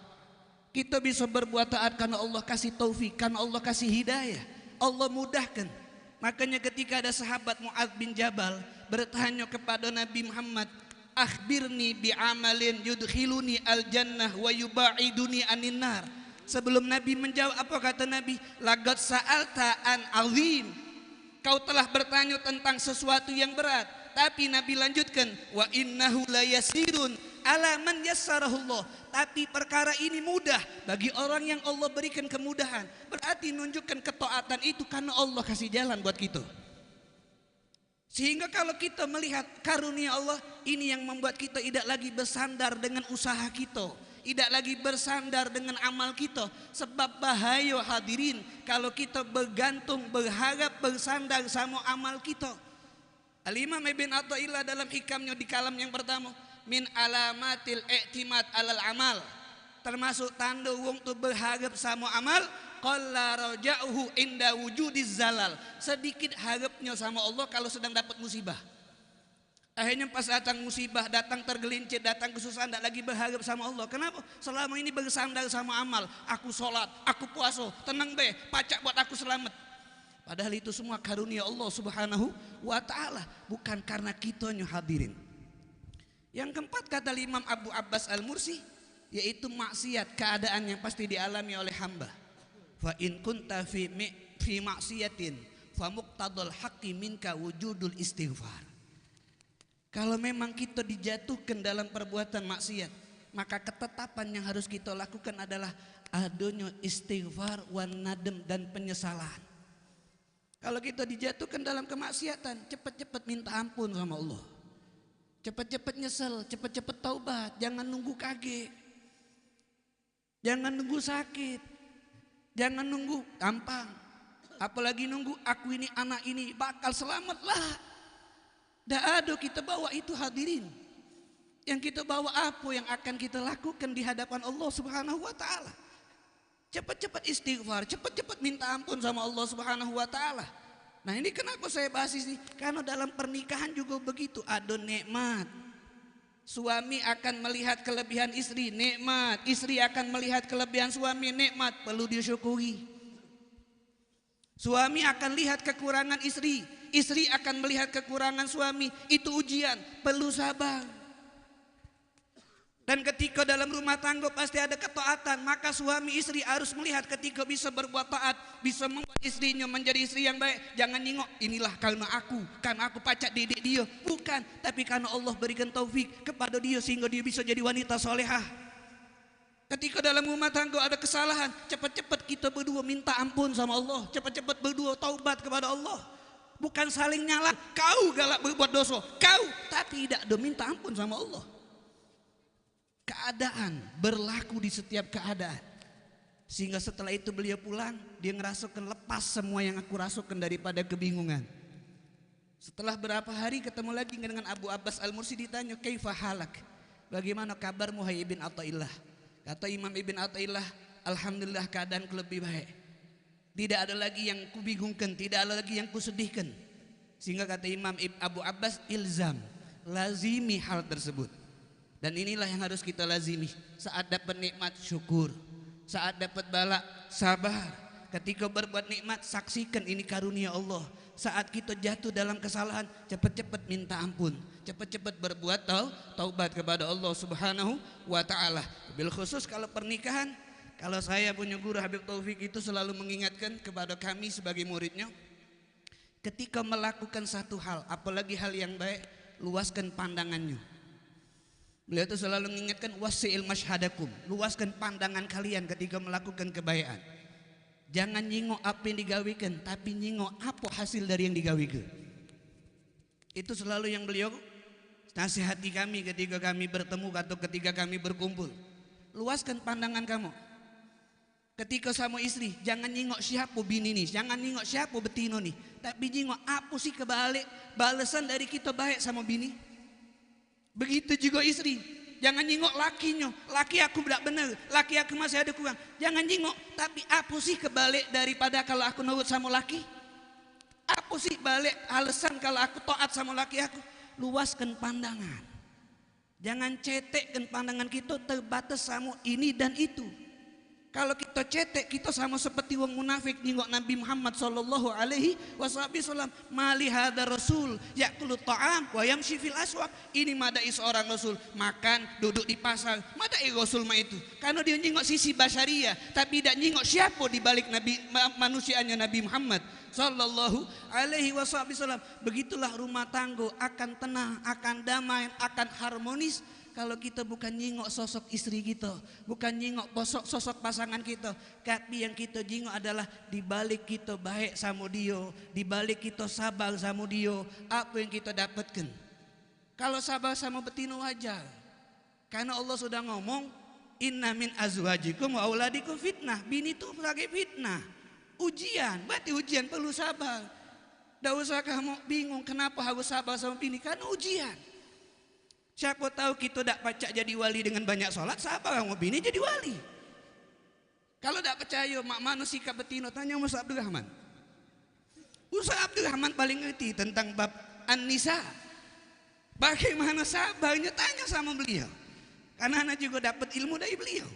Speaker 21: Kita bisa berbuat taat karena Allah kasih taufik, karena Allah kasih hidayah, Allah mudahkan. Makanya ketika ada sahabat Mu'adz bin Jabal bertanya kepada Nabi Muhammad, akhbirni bi'amalin yudkhiluni al-jannah wa yubaiduni anin nar. Sebelum Nabi menjawab, apa kata Nabi? Laqad sa'alta an azim, kau telah bertanya tentang sesuatu yang berat. Tapi Nabi lanjutkan, wa innahu la yasirun ala man yassarahullah, tapi perkara ini mudah bagi orang yang Allah berikan kemudahan. Berarti menunjukkan ketaatan itu karena Allah kasih jalan buat kita. Sehingga kalau kita melihat karunia Allah, ini yang membuat kita tidak lagi bersandar dengan usaha kita, tidak lagi bersandar dengan amal kita. Sebab bahaya hadirin kalau kita bergantung, berharap, bersandar sama amal kita. Al-Imam Ibn Athaillah dalam hikamnya di kalam yang pertama, min alamatil i'timad alal amal, termasuk tanda wong tu berharap sama amal, qalla raja'uhu inda wujudiz zalal, sedikit harapnya sama Allah kalau sedang dapat musibah. Akhirnya pas datang musibah, datang tergelincir, datang kesusahan, tidak lagi berharap sama Allah. Kenapa? Selama ini bersandar sama amal. Aku sholat, aku puasa, tenang be, pacak buat aku selamat. Padahal itu semua karunia Allah Subhanahu wa ta'ala, bukan karena kitanya hadirin. Yang keempat, kata Imam Abu Abbas Al-Mursi, yaitu maksiat, keadaan yang pasti dialami oleh hamba. Fa in kunta fi maksiatin fa muqtadal haqqi minka wujudul istighfar. Kalau memang kita dijatuhkan dalam perbuatan maksiat, maka ketetapan yang harus kita lakukan adalah adanya istighfar wan nadem dan penyesalan. Kalau kita dijatuhkan dalam kemaksiatan, cepat-cepat minta ampun sama Allah, cepat-cepat nyesel, cepat-cepat taubat. Jangan nunggu kaget, jangan nunggu sakit, jangan nunggu gampang, apalagi nunggu aku ini anak ini bakal selamat lah. Tidak ada kita bawa itu hadirin. Yang kita bawa apa yang akan kita lakukan di hadapan Allah Subhanahu wa ta'ala. Cepat-cepat istighfar, cepat-cepat minta ampun sama Allah Subhanahu wa ta'ala. Nah, ini kenapa saya bahas ini? Karena dalam pernikahan juga begitu, ada nikmat. Suami akan melihat kelebihan istri, nikmat. Istri akan melihat kelebihan suami, nikmat, perlu disyukuri. Suami akan lihat kekurangan istri, istri akan melihat kekurangan suami, itu ujian, perlu sabar. Dan ketika dalam rumah tangga pasti ada ketaatan, maka suami istri harus melihat ketika bisa berbuat taat, bisa membuat istrinya menjadi istri yang baik. Jangan nyingok, inilah karena aku pacak didik dia. Bukan, tapi karena Allah berikan taufik kepada dia sehingga dia bisa jadi wanita solehah. Ketika dalam rumah tangga ada kesalahan, cepat-cepat kita berdua minta ampun sama Allah, cepat-cepat berdua taubat kepada Allah. Bukan saling nyala, kau galak berbuat dosa, kau, tapi tidak ada minta ampun sama Allah. Keadaan berlaku di setiap keadaan, sehingga setelah itu beliau pulang, dia ngerasakan lepas semua yang aku rasakan daripada kebingungan. Setelah berapa hari ketemu lagi dengan Abu Abbas Al-Mursi, ditanya kaifa halak, bagaimana kabarmu hai Ibn Athaillah? Kata Imam Ibn Athaillah, alhamdulillah keadaanku lebih baik. Tidak ada lagi yang kubingungkan, tidak ada lagi yang kusedihkan. Sehingga kata Imam Abu Abbas, ilzam, lazimi hal tersebut. Dan inilah yang harus kita lazimi. Saat dapat nikmat, syukur. Saat dapat bala, sabar. Ketika berbuat nikmat, saksikan ini karunia Allah. Saat kita jatuh dalam kesalahan, cepat-cepat minta ampun, cepat-cepat berbuat taubat kepada Allah Subhanahu wa taala. Bil khusus kalau pernikahan, kalau saya punya guru Habib Taufik itu selalu mengingatkan kepada kami sebagai muridnya, ketika melakukan satu hal, apalagi hal yang baik, luaskan pandangannya. Beliau itu selalu mengingatkan wasi'il masyhadakum, luaskan pandangan kalian ketika melakukan kebaikan. Jangan nyingok apa yang digawikan, tapi nyingok apa hasil dari yang digawikan. Itu selalu yang beliau nasihati kami ketika kami bertemu atau ketika kami berkumpul. Luaskan pandangan kamu. Ketika sama istri, jangan nyingok siapa bini nih, jangan nyingok siapa betino nih, tapi nyingok apa sih kebalik balasan dari kita baik sama bini. Begitu juga istri. Jangan nyingok lakinya, laki aku tidak benar, laki aku masih ada kurang. Jangan nyingok, tapi apa sih kebalik daripada kalau aku nurut sama laki? Apa sih balik alasan kalau aku taat sama laki aku? Luaskan pandangan. Jangan cetekkan pandangan kita terbatas sama ini dan itu. Kalau kita cetek, kita sama seperti wong munafik nyingok Nabi Muhammad sallallahu alaihi wasallam. Mali hada rasul yakulu ta'am wa yamshi fil aswaq. Ini madai seorang rasul makan, duduk di pasar. Madai rasul mah itu. Karena dia nyingok sisi basyariah, tapi tidak nyingok siapa di balik Nabi manusianya Nabi Muhammad sallallahu alaihi wasallam. Begitulah rumah tangga akan tenang, akan damai, akan harmonis. Kalau kita bukan nyingok sosok istri kita, bukan nyingok sosok pasangan kita, tapi yang kita jingok adalah dibalik kita baik sama dia, dibalik kita sabar sama dia, apa yang kita dapatkan. Kalau sabar sama betina wajar, karena Allah sudah ngomong, inna min azwajikum wa auladikum fitnah. Bini itu sebagai fitnah, ujian. Berarti ujian perlu sabar. Tidak usah kamu bingung kenapa harus sabar sama bini, karena ujian. Siapa tahu kita tidak pacak jadi wali dengan banyak sholat, sabar kamu bini jadi wali. Kalau tidak percaya mak mana sikap betino, tanya Ustaz Abdul Rahman. Ustaz Abdul Rahman paling ngerti tentang bab An-Nisa. Bagaimana sabarnya, tanya sama beliau. Karena anak juga dapat ilmu dari beliau.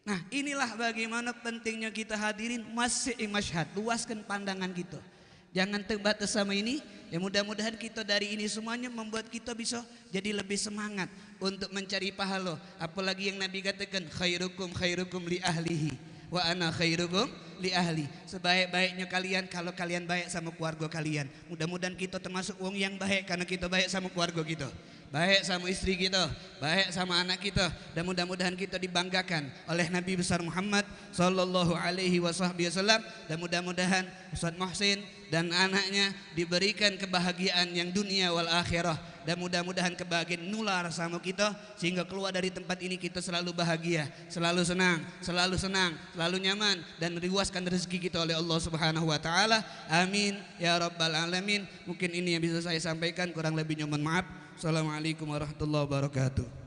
Speaker 21: Nah, inilah bagaimana pentingnya kita hadirin masih masyhad, luaskan pandangan kita. Jangan terbatas sama ini. Ya mudah-mudahan kita dari ini semuanya membuat kita bisa jadi lebih semangat untuk mencari pahala. Apalagi yang Nabi katakan, khairukum li ahlihi wa ana khairukum li ahli. Sebaik-baiknya kalian kalau kalian baik sama keluarga kalian. Mudah-mudahan kita termasuk wong yang baik karena kita baik sama keluarga kita, baik sama istri kita, baik sama anak kita. Dan mudah-mudahan kita dibanggakan oleh Nabi besar Muhammad sallallahu alaihi wasallam. Dan mudah-mudahan Ustaz Muhsin dan anaknya diberikan kebahagiaan yang dunia wal akhirah. Dan mudah-mudahan kebahagiaan nular sama kita, sehingga keluar dari tempat ini kita selalu bahagia, selalu senang, selalu nyaman, dan riwaskan rezeki kita oleh Allah Subhanahu wa taala. Amin ya rabbal alamin. Mungkin ini yang bisa saya sampaikan, kurang lebihnya mohon maaf. Assalamualaikum warahmatullahi wabarakatuh.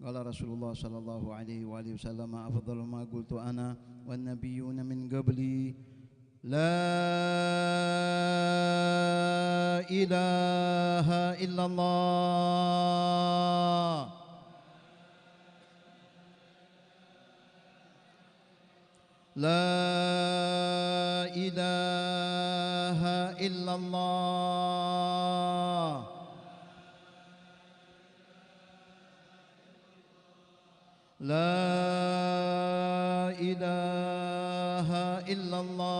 Speaker 2: قال رسول الله صلى الله عليه وآله وسلم أفضل ما قلت أنا والنبيون من قبلي لا إله إلا الله لا إله إلا الله لا إله إلا الله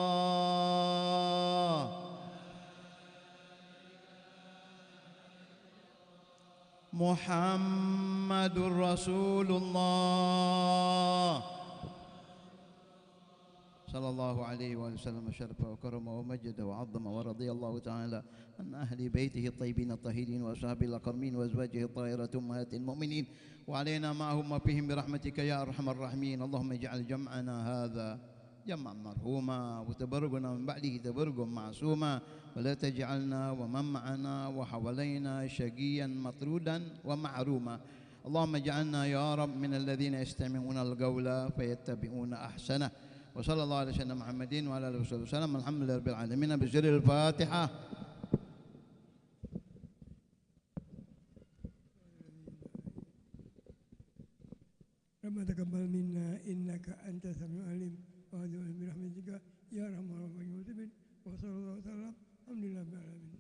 Speaker 2: محمد رسول الله صلى الله عليه وسلم وشرف وكرم ومجد وعظم ورضي الله تعالى عن أهل بيته الطيبين الطاهرين وأصحابه الأكرمين وأزواجه الطاهرات أمهات المؤمنين وعلينا معهم وفيهم برحمتك يا أرحم الراحمين. اللهم اجعل جمعنا هذا جمع مرحوما وتبرقنا من بعده تبرقا معصوما ولا تجعلنا ومن معنا وحوالينا شقيا مطرودا ومعروما اللهم اجعلنا يا رب من الذين يستمعون القول فيتبعون أحسنه وصلى الله على سيدنا محمد وعلى آله وصحبه وسلم الحمد لله رب العالمين بسر الفاتحة.
Speaker 5: ربنا تقبل منا إنك أنت السميع العليم وهذا برحمتك يا أرحم الراحمين وصلى الله وسلم الحمد لله رب العالمين.